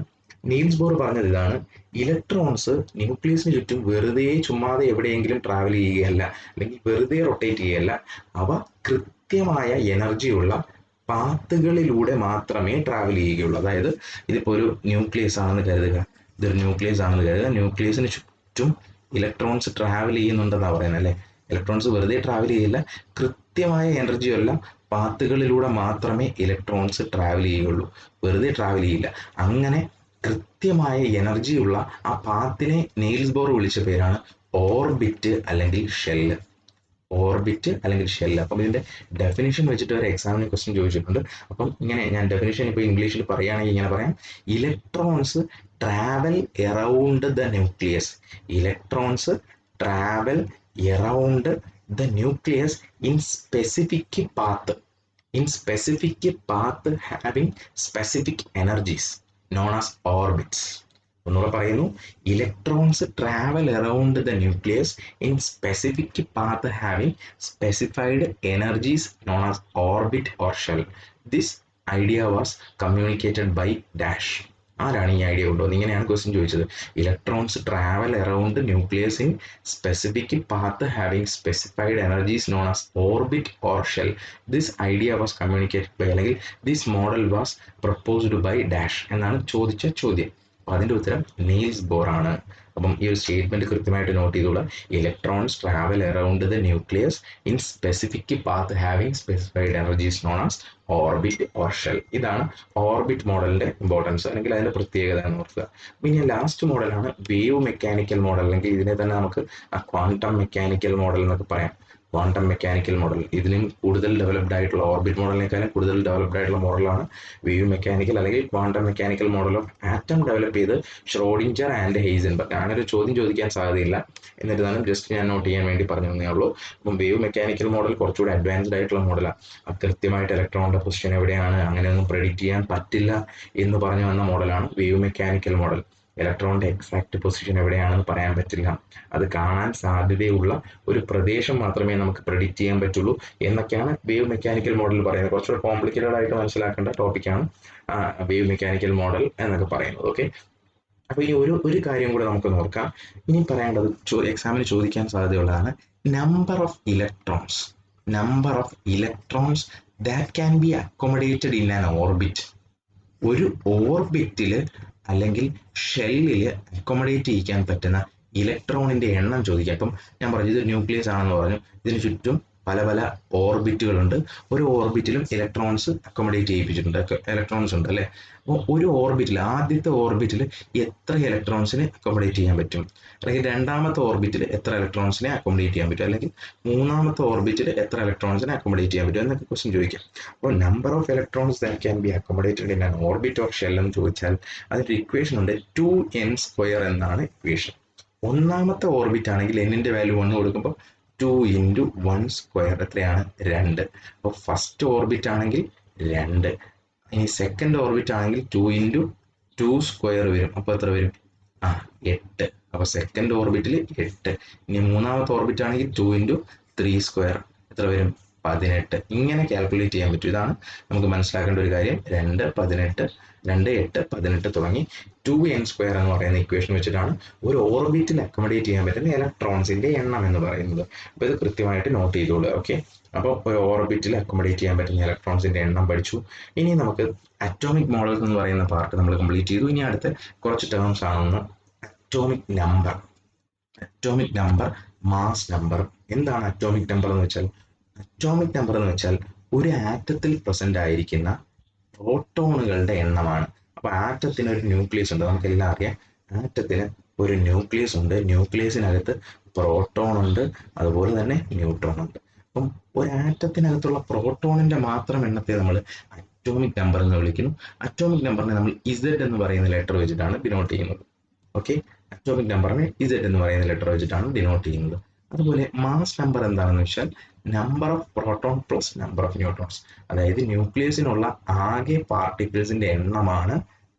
നീൽസ് ബോർ പറഞ്ഞത് ഇതാണ്: ഇലക്ട്രോൺസ് ന്യൂക്ലിയസിന് ചുറ്റും വെറുതെ ചുമ്മാതെ എവിടെയെങ്കിലും ട്രാവൽ ചെയ്യുകയല്ല, അല്ലെങ്കിൽ വെറുതെ റൊട്ടേറ്റ് ചെയ്യുകയല്ല. അവ കൃത്യമായ എനർജിയുള്ള പാത്തുകളിലൂടെ മാത്രമേ ട്രാവൽ ചെയ്യുകയുള്ളൂ. അതായത് ഇതിപ്പോൾ ഒരു ന്യൂക്ലിയസ് ആണെന്ന് കരുതുക. ഇതൊരു ന്യൂക്ലിയസ് ആണെന്ന് കരുതുക. ന്യൂക്ലിയസിന് ചുറ്റും ഇലക്ട്രോൺസ് ട്രാവൽ ചെയ്യുന്നുണ്ടെന്നാണ് പറയുന്നത് അല്ലേ. ഇലക്ട്രോൺസ് വെറുതെ ട്രാവൽ ചെയ്യില്ല, കൃത്യമായ എനർജിയുള്ള പാത്തുകളിലൂടെ മാത്രമേ ഇലക്ട്രോൺസ് ട്രാവൽ ചെയ്യുകയുള്ളൂ, വെറുതെ ട്രാവൽ ചെയ്യില്ല. അങ്ങനെ കൃത്യമായ എനർജിയുള്ള ആ പാത്തിനെ നീൽസ് ബോർ വിളിച്ച പേരാണ് ഓർബിറ്റ് അല്ലെങ്കിൽ ഷെല്ല്. ഓർബിറ്റ് അല്ലെങ്കിൽ ഷെല്ല്. അപ്പം ഇതിന്റെ ഡെഫിനിഷൻ വെച്ചിട്ട് ഒരു എക്സാമിന് ക്വസ്റ്റ്യൻ ചോദിച്ചിട്ടുണ്ട്. അപ്പം ഇങ്ങനെ ഞാൻ ഡെഫിനിഷൻ ഇപ്പോൾ ഇംഗ്ലീഷിൽ പറയുകയാണെങ്കിൽ ഇങ്ങനെ പറയാം: electrons travel around the nucleus. Electrons travel around the nucleus in specific path. In specific path having specific energies known as orbits. ഒന്നുകൂടെ പറയുന്നു: electrons travel around the nucleus in specific path having specified energies known as orbit or shell. This idea was communicated by dash. ആരാണ് ഈ idea കൊണ്ടുവന്നത്? ഇങ്ങനെയാണ് question ചോദിച്ചത്. Electrons travel around nucleus in specific path having specified energies known as orbit or shell. This idea was communicated by, അല്ലെങ്കിൽ this model was proposed by dash എന്നാണ് ചോദിച്ച ചോദ്യം. അപ്പോൾ അതിൻ്റെ ഉത്തരം നീൽസ് ബോർ ആണ്. അപ്പം ഈ ഒരു സ്റ്റേറ്റ്മെന്റ് കൃത്യമായിട്ട് നോട്ട് ചെയ്തോളാം. Electrons travel around the nucleus in specific path having specified energies known as orbit or shell. ഇതാണ് ഓർബിറ്റ് മോഡലിന്റെ ഇമ്പോർട്ടൻസ് അല്ലെങ്കിൽ അതിന്റെ പ്രത്യേകത എന്ന് ഓർക്കുക. പിന്നെ ലാസ്റ്റ് മോഡലാണ് വേവ് മെക്കാനിക്കൽ മോഡൽ, അല്ലെങ്കിൽ ഇതിനെ തന്നെ നമുക്ക് ക്വാണ്ടം മെക്കാനിക്കൽ മോഡൽ എന്നൊക്കെ പറയാം. ക്വാണ്ടം മെക്കാനിക്കൽ മോഡൽ ഇതിലും കൂടുതൽ ഡെവലപ്ഡ് ആയിട്ടുള്ള, ഓർബിറ്റ് മോഡലിനേക്കാളും കൂടുതൽ ഡെവലപ്ഡ് ആയിട്ടുള്ള മോഡലാണ് വേവ് മെക്കാനിക്കൽ അല്ലെങ്കിൽ quantum mechanical model of atom develop ചെയ്ത് ഷ്രോഡിഞ്ചർ ആൻഡ് ഹെയ്സൻബർഗ്. അങ്ങനെ ഒരു ചോദ്യം ചോദിക്കാൻ സാധ്യതയില്ല, എന്നിരുന്നാലും ജസ്റ്റ് ഞാൻ നോട്ട് ചെയ്യാൻ വേണ്ടി പറഞ്ഞു തന്നേ ഉള്ളൂ. അപ്പം വേവ് മെക്കാനിക്കൽ മോഡൽ കുറച്ചുകൂടി അഡ്വാൻസ്ഡ് ആയിട്ടുള്ള മോഡലാണ്. കൃത്യമായിട്ട് ഇലക്ട്രോണിന്റെ പൊസിഷൻ എവിടെയാണ് അങ്ങനെയൊന്നും പ്രെഡിക്റ്റ് ചെയ്യാൻ പറ്റില്ല എന്ന് പറഞ്ഞു വന്ന മോഡലാണ് വേവ് മെക്കാനിക്കൽ മോഡൽ. ഇലക്ട്രോണിന്റെ എക്സാക്ട് പൊസിഷൻ എവിടെയാണെന്ന് പറയാൻ പറ്റില്ല, അത് കാണാൻ സാധ്യതയുള്ള ഒരു പ്രദേശം മാത്രമേ നമുക്ക് പ്രെഡിക്റ്റ് ചെയ്യാൻ പറ്റുള്ളൂ എന്നൊക്കെയാണ് വേവ് മെക്കാനിക്കൽ മോഡൽ പറയുന്നത്. കുറച്ചുകൂടെ കോംപ്ലിക്കേറ്റഡ് ആയിട്ട് മനസ്സിലാക്കേണ്ട ടോപ്പിക്കാണ് വേവ് മെക്കാനിക്കൽ മോഡൽ എന്നൊക്കെ പറയുന്നത്. ഓക്കെ, അപ്പൊ ഈ ഒരു കാര്യം കൂടെ നമുക്ക് നോക്കാം. ഇനി പറയേണ്ടത് എക്സാമിന് ചോദിക്കാൻ സാധ്യതയുള്ളതാണ് number of electrons. Number of electrons that can be accommodated in an orbit. ഒരു ഓർബിറ്റില് അല്ലെങ്കിൽ ഷെല്ലിൽ അക്കോമഡേറ്റ് ചെയ്യിക്കാൻ പറ്റുന്ന ഇലക്ട്രോണിന്റെ എണ്ണം ചോദിക്കാം. അപ്പം ഞാൻ പറഞ്ഞു ഇത് ന്യൂക്ലിയസ് ആണെന്ന് പറഞ്ഞു, ഇതിന് ചുറ്റും പല പല ഓർബിറ്റുകളുണ്ട്. ഒരു ഓർബിറ്റിലും ഇലക്ട്രോൺസ് അക്കോമഡേറ്റ് ചെയ്യിപ്പിച്ചിട്ടുണ്ട്, ഇലക്ട്രോൺസ് ഉണ്ട് അല്ലേ. അപ്പോൾ ഒരു ഓർബിറ്റിൽ, ആദ്യത്തെ ഓർബിറ്റിൽ എത്ര ഇലക്ട്രോൺസിനെ അക്കോമഡേറ്റ് ചെയ്യാൻ പറ്റും, അല്ലെങ്കിൽ രണ്ടാമത്തെ ഓർബിറ്റിൽ എത്ര ഇലക്ട്രോൺസിനെ അക്കോമഡേറ്റ് ചെയ്യാൻ പറ്റും, അല്ലെങ്കിൽ മൂന്നാമത്തെ ഓർബിറ്റിൽ എത്ര ഇലക്ട്രോൺസിനെ അക്കോമഡേറ്റ് ചെയ്യാൻ പറ്റും എന്നൊക്കെ ക്വസ്റ്റ്യൻ ചോദിക്കാം. അപ്പോൾ number of electrons that can be accommodated in an orbit or shell എന്ന് ചോദിച്ചാൽ അതിന്റെ ഇക്വേഷൻ ഉണ്ട് 2n² എന്നാണ് ഇക്വേഷൻ. ഒന്നാമത്തെ ഓർബിറ്റ് ആണെങ്കിൽ എന്നിന്റെ വാല്യൂ 1 കൊടുക്കുമ്പോൾ 2 × 1² എത്രയാണ്? 2. അപ്പോൾ ഫസ്റ്റ് ഓർബിറ്റ് ആണെങ്കിൽ 2, ഇനി സെക്കൻഡ് ഓർബിറ്റ് ആണെങ്കിൽ 2 × 2² വരും. അപ്പോൾ എത്ര വരും? 8. അപ്പോൾ സെക്കൻഡ് ഓർബിറ്റിൽ 8. ഇനി മൂന്നാമത്തെ ഓർബിറ്റ് ആണെങ്കിൽ 2 × 3² എത്ര വരും? 18. ഇങ്ങനെ കാൽക്കുലേറ്റ് ചെയ്യാൻ പറ്റും. ഇതാണ് നമുക്ക് മനസ്സിലാക്കേണ്ട ഒരു കാര്യം. 2, 18, 2, 8, 18 തുടങ്ങി 2n² എന്ന് പറയുന്ന ഇക്വേഷൻ വെച്ചിട്ടാണ് ഒരു ഓർബിറ്റിൽ അക്കോമഡേറ്റ് ചെയ്യാൻ പറ്റുന്ന ഇലക്ട്രോൺസിന്റെ എണ്ണം എന്ന് പറയുന്നത്. അപ്പോൾ ഇത് കൃത്യമായിട്ട് നോട്ട് ചെയ്തോളൂ. ഓക്കെ, അപ്പോൾ ഒരു ഓർബിറ്റിൽ അക്കോമഡേറ്റ് ചെയ്യാൻ പറ്റുന്ന ഇലക്ട്രോൺസിന്റെ എണ്ണം പഠിച്ചു. ഇനി നമുക്ക് അറ്റോമിക് മോഡൽസ് എന്ന് പറയുന്ന പാർട്ട് നമ്മൾ കംപ്ലീറ്റ് ചെയ്തു. ഇനി അടുത്ത കുറച്ച് ടേംസ് ആണെന്ന് atomic number. Atomic number, mass number. എന്താണ് അറ്റോമിക് നമ്പർ എന്ന് വെച്ചാൽ? അറ്റോമിക് നമ്പർ എന്ന് വെച്ചാൽ ഒരു ആറ്റത്തിൽ പ്രസന്റ് ആയിരിക്കുന്ന പ്രോട്ടോണുകളുടെ എണ്ണമാണ്. അപ്പൊ ആറ്റത്തിന് ഒരു ന്യൂക്ലിയസ് ഉണ്ട്, നമുക്കെല്ലാം അറിയാം. ആറ്റത്തിന് ഒരു ന്യൂക്ലിയസ് ഉണ്ട്, ന്യൂക്ലിയസിനകത്ത് പ്രോട്ടോൺ ഉണ്ട്, അതുപോലെ തന്നെ ന്യൂട്രോൺ ഉണ്ട്. അപ്പം ഒരു ആറ്റത്തിനകത്തുള്ള പ്രോട്ടോണിന്റെ മാത്രം എണ്ണത്തെ നമ്മൾ അറ്റോമിക് നമ്പർ എന്ന് വിളിക്കുന്നു. അറ്റോമിക് നമ്പറിനെ നമ്മൾ ഇസഡ് എന്ന് പറയുന്ന ലെറ്റർ വെച്ചിട്ടാണ് ഡിനോട്ട് ചെയ്യുന്നത്. ഓക്കെ, അറ്റോമിക് നമ്പറിനെ ഇസഡ് എന്ന് പറയുന്ന ലെറ്റർ വെച്ചിട്ടാണ് ഡിനോട്ട് ചെയ്യുന്നത്. അതുപോലെ മാസ് നമ്പർ എന്താണെന്ന് വെച്ചാൽ number of proton plus number of neutrons. അതായത് ന്യൂക്ലിയസിനുള്ള ആകെ പാർട്ടിക്കിൾസിന്റെ എണ്ണമാണ്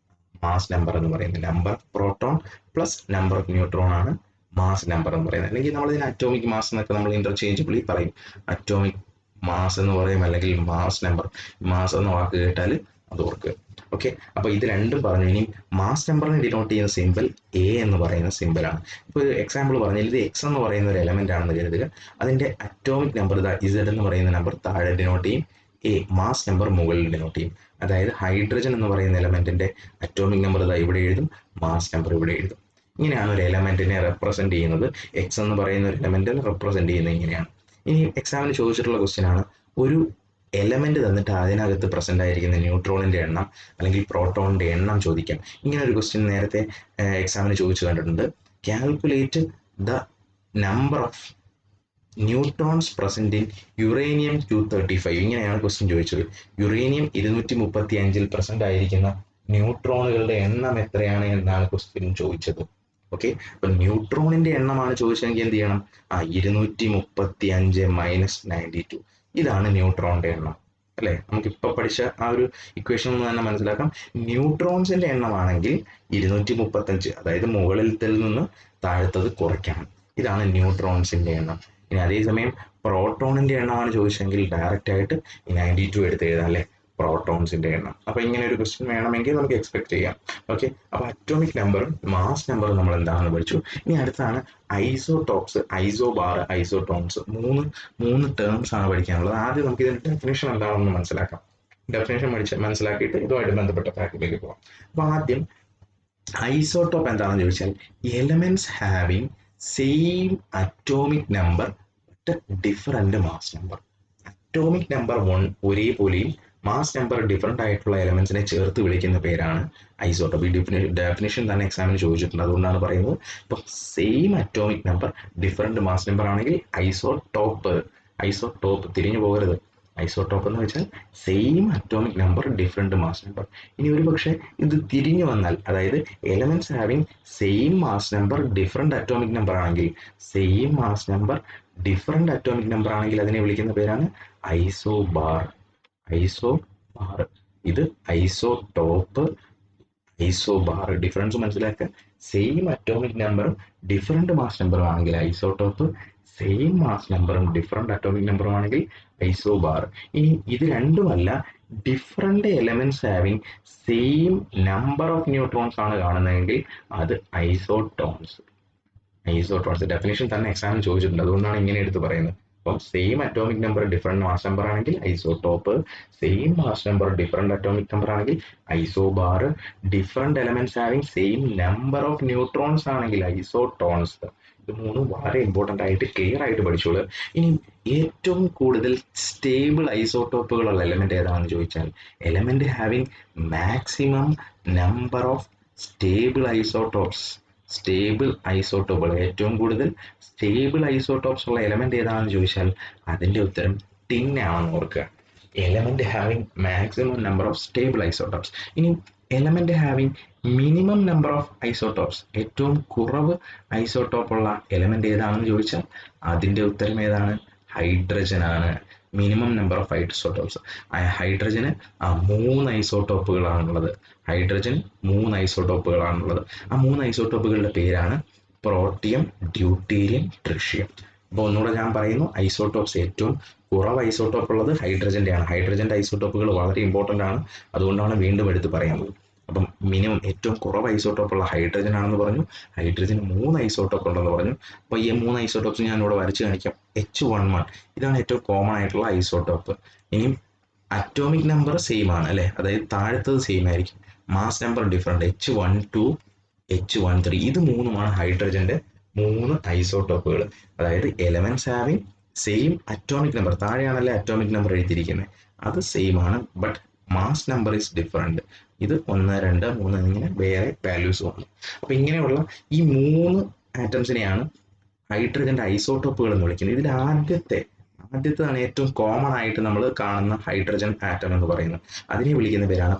മാസ് നമ്പർ എന്ന് പറയുന്നത്. Number of proton plus number of neutron ആണ് മാസ് നമ്പർ എന്ന് പറയുന്നത്. അല്ലെങ്കിൽ നമ്മൾ ഇതിന് അറ്റോമിക് മാസ് എന്നൊക്കെ നമ്മൾ ഇന്റർചേഞ്ചബിളി പറയും. അറ്റോമിക് മാസ് എന്ന് പറയും, അല്ലെങ്കിൽ മാസ് നമ്പർ. മാസ് എന്ന വാക്ക് കേട്ടാൽ അത് ഓർക്കുക. ഓക്കെ, അപ്പൊ ഇത് രണ്ടും പറഞ്ഞു. ഇനി മാസ് നമ്പറിനെ ഡിനോട്ട് ചെയ്യുന്ന സിമ്പിൾ എ എന്ന് പറയുന്ന സിമ്പിളാണ്. ഇപ്പോൾ ഒരു എക്സാമ്പിൾ പറഞ്ഞാൽ ഇത് എക്സ് എന്ന് പറയുന്ന ഒരു എലമെന്റ് ആണെന്ന് കരുതുക. അതിന്റെ അറ്റോമിക് നമ്പർ ഇസഡ് എന്ന് പറയുന്ന നമ്പർ താഴെ ഡിനോട്ട് ചെയ്യും മാസ് നമ്പർ മുകളിൽ ഡിനോട്ട് ചെയ്യും. അതായത് ഹൈഡ്രജൻ എന്ന് പറയുന്ന എലമെന്റിന്റെ അറ്റോമിക് നമ്പർ ഇതാ ഇവിടെ എഴുതും, മാസ് നമ്പർ ഇവിടെ എഴുതും. ഇങ്ങനെയാണ് ഒരു എലമെന്റിനെ റെപ്രസെന്റ് ചെയ്യുന്നത്. എക്സ് എന്ന് പറയുന്ന ഒരു എലമെന്റിനെ റെപ്രസെന്റ് ചെയ്യുന്നത് ഇങ്ങനെയാണ്. ഇനി എക്സാമിന് ചോദിച്ചിട്ടുള്ള ക്വസ്റ്റ്യൻ ആണ്, ഒരു എലമെന്റ് തന്നിട്ട് അതിനകത്ത് പ്രസന്റ് ആയിരിക്കുന്ന ന്യൂട്രോണിന്റെ എണ്ണം അല്ലെങ്കിൽ പ്രോട്ടോണിന്റെ എണ്ണം ചോദിക്കാം. ഇങ്ങനെ ഒരു ക്വസ്റ്റ്യൻ നേരത്തെ എക്സാമിന് ചോദിച്ചു കണ്ടിട്ടുണ്ട്. Calculate the number of neutrons present in uranium 235. ഇങ്ങനെയാണ് ക്വസ്റ്റ്യൻ ചോദിച്ചത്. യുറേനിയം 235 പ്രസന്റ് ആയിരിക്കുന്ന ന്യൂട്രോണുകളുടെ എണ്ണം എത്രയാണ് എന്നാണ് ക്വസ്റ്റ്യൻ ചോദിച്ചത്. ഓക്കെ, അപ്പൊ ന്യൂട്രോണിന്റെ എണ്ണമാണ് ചോദിച്ചതെങ്കിൽ എന്ത് ചെയ്യണം? 235 മൈനസ് 92. ഇതാണ് ന്യൂട്രോണിന്റെ എണ്ണം അല്ലെ. നമുക്ക് ഇപ്പൊ പഠിച്ച ആ ഒരു ഇക്വേഷൻ ഒന്ന് തന്നെ മനസ്സിലാക്കാം. ന്യൂട്രോൺസിന്റെ എണ്ണമാണെങ്കിൽ 235, അതായത് മുകളിലത്തിൽ നിന്ന് താഴത്തത് കുറയ്ക്കണം. ഇതാണ് ന്യൂട്രോൺസിന്റെ എണ്ണം. ഇനി അതേസമയം പ്രോട്ടോണിന്റെ എണ്ണമാണ് ചോദിച്ചെങ്കിൽ ഡയറക്റ്റ് ആയിട്ട് 92 എടുത്ത് എഴുതാം അല്ലെ, പ്രോട്ടോൺസിന്റെ എണ്ണം. അപ്പൊ ഇങ്ങനെ ഒരു ക്വസ്റ്റ്യൻ വേണമെങ്കിൽ നമുക്ക് എക്സ്പെക്ട് ചെയ്യാം. ഓക്കെ, അപ്പൊ അറ്റോമിക് നമ്പറും മാസ് നമ്പറും നമ്മൾ എന്താണെന്ന് പഠിച്ചു. ഇനി അടുത്താണ് ഐസോടോപ്സ്, ഐസോബാർ, ഐസോടോൺസ്. മൂന്ന് ടേംസ് ആണ് പഠിക്കാനുള്ളത്. ആദ്യം നമുക്ക് ഇതിന്റെ ഡെഫിനേഷൻ എന്താണെന്ന് മനസ്സിലാക്കാം. ഡെഫിനേഷൻ മനസ്സിലാക്കിയിട്ട് ഇതുമായിട്ട് ബന്ധപ്പെട്ട ഫാക്ടിലേക്ക് പോകാം. അപ്പൊ ആദ്യം ഐസോടോപ്പ് എന്താണെന്ന് ചോദിച്ചാൽ elements having same atomic number different mass number. Atomic number 1 ഒരേപോലെയും മാസ് നമ്പർ ഡിഫറെന്റ് ആയിട്ടുള്ള എലമെന്റ്സിനെ ചേർത്ത് വിളിക്കുന്ന പേരാണ് ഐസോടോപ്പ്. ഈ ഡെഫിനേഷൻ തന്നെ എക്സാമിന് ചോദിച്ചിട്ടുണ്ട്, അതുകൊണ്ടാണ് പറയുന്നത്. ഇപ്പൊ same atomic number different mass number ആണെങ്കിൽ ഐസോടോപ്പ്. ഐസോടോപ്പ് തിരിഞ്ഞു പോകരുത്. ഐസോടോപ്പ് എന്ന് വെച്ചാൽ same atomic number different mass number. ഇനി ഒരു പക്ഷേ ഇത് തിരിഞ്ഞു വന്നാൽ, അതായത് elements having same mass number different atomic number ആണെങ്കിൽ, same mass number different atomic number ആണെങ്കിൽ അതിനെ വിളിക്കുന്ന പേരാണ് ഐസോബാർ. ഐസോബാർ. ഇത് ഐസോടോപ്പ്, ഐസോബാർ. ഡിഫറൻസ് മനസ്സിലാക്കുക. സെയിം അറ്റോമിക് നമ്പറും ഡിഫറെന്റ് മാസ് നമ്പറും ആണെങ്കിൽ ഐസോടോപ്പ്, സെയിം മാസ് നമ്പറും ഡിഫറെന്റ് അറ്റോമിക് നമ്പറും ആണെങ്കിൽ ഐസോബാർ. ഇനി ഇത് രണ്ടുമല്ല, different elements having same number of neutrons ആണ് കാണുന്നതെങ്കിൽ അത് ഐസോടോൺസ്. ഐസോടോൺസ് ഡെഫിനേഷൻ തന്നെ എക്സാമിന് ചോദിച്ചിട്ടുണ്ട്, അതുകൊണ്ടാണ് ഇങ്ങനെ എടുത്ത് പറയുന്നത്. അപ്പം same atomic number different mass number ആണെങ്കിൽ isotope, same mass number different atomic number ആണെങ്കിൽ isobar, different elements having same number of neutrons ആണെങ്കിൽ ഐസോടോൺസ്. ഇത് മൂന്നും വളരെ ഇമ്പോർട്ടന്റ് ആയിട്ട് ക്ലിയർ ആയിട്ട് പഠിച്ചോളൂ. ഇനി ഏറ്റവും കൂടുതൽ സ്റ്റേബിൾ ഐസോടോപ്പുകളുള്ള എലമെന്റ് ഏതാണെന്ന് ചോദിച്ചാൽ, element having maximum number of stable isotopes. Stable ഐസോടോപ്പുകൾ, ഏറ്റവും കൂടുതൽ സ്റ്റേബിൾ ഐസോടോപ്സ് ഉള്ള എലമെന്റ് ഏതാണെന്ന് ചോദിച്ചാൽ അതിന്റെ ഉത്തരം ടിൻ ആണെന്ന് ഓർക്കുക. Element having maximum number of stable isotopes. ഇനി element having minimum number of isotopes, ഏറ്റവും കുറവ് ഐസോടോപ്പ് ഉള്ള എലമെന്റ് ഏതാണെന്ന് ചോദിച്ചാൽ അതിന്റെ ഉത്തരം ഏതാണ്? ഹൈഡ്രജൻ ആണ്. Minimum number of isotopes. ഹൈഡ്രജന് 3 ഐസോടോപ്പുകളാണുള്ളത്. ഹൈഡ്രജൻ 3 ഐസോടോപ്പുകളാണുള്ളത്. ആ 3 ഐസോടോപ്പുകളുടെ പേരാണ് പ്രോട്ടിയം, ഡ്യൂട്ടീരിയം, ട്രിഷ്യം. അപ്പോൾ ഒന്നുകൂടെ ഞാൻ പറയുന്നു, ഐസോടോപ്സ് ഏറ്റവും കുറവ് ഐസോടോപ്പ് ഉള്ളത് ഹൈഡ്രജന്റെ ആണ്. ഹൈഡ്രജന്റെ ഐസോടോപ്പുകൾ വളരെ ഇമ്പോർട്ടന്റ് ആണ്, അതുകൊണ്ടാണ് വീണ്ടും എടുത്ത് പറയുന്നത്. അപ്പം മിനിമം ഏറ്റവും കുറവ് ഐസോടോപ്പ് ഉള്ള ഹൈഡ്രജൻ ആണെന്ന് പറഞ്ഞു. ഹൈഡ്രജന് 3 ഐസോടോപ്പ് ഉണ്ടെന്ന് പറഞ്ഞു. അപ്പോൾ ഈ 3 ഐസോടോപ്സ് ഞാൻ ഇവിടെ വരച്ച് കാണിക്കാം. H11 ഇതാണ് ഏറ്റവും കോമൺ ആയിട്ടുള്ള ഐസോടോപ്പ്. ഇനിയും അറ്റോമിക് നമ്പർ സെയിം ആണ് അല്ലെ, അതായത് താഴത്തത് സെയിം ആയിരിക്കും. Mass number different, H12, H13. ഇത് മൂന്നുമാണ് ഹൈഡ്രജന്റെ 3 ഐസോടോപ്പുകൾ. അതായത് elements having same atomic number, താഴെയാണല്ലേ അറ്റോമിക് നമ്പർ എഴുതിയിരിക്കുന്നത്, അത് സെയിം ആണ്, but mass number is different. ഇത് 1, 2, 3 എന്നിങ്ങനെ വേറെ വാല്യൂസ് വന്നു. അപ്പൊ ഇങ്ങനെയുള്ള ഈ 3 ആറ്റംസിനെയാണ് ഹൈഡ്രജന്റെ ഐസോടോപ്പുകൾ എന്ന് വിളിക്കുന്നത്. ഇതിൽ ആദ്യത്തേതാണ് ഏറ്റവും കോമൺ ആയിട്ട് നമ്മൾ കാണുന്ന ഹൈഡ്രജൻ ആറ്റം എന്ന് പറയുന്നത്. അതിനെ വിളിക്കുന്ന പേരാണ്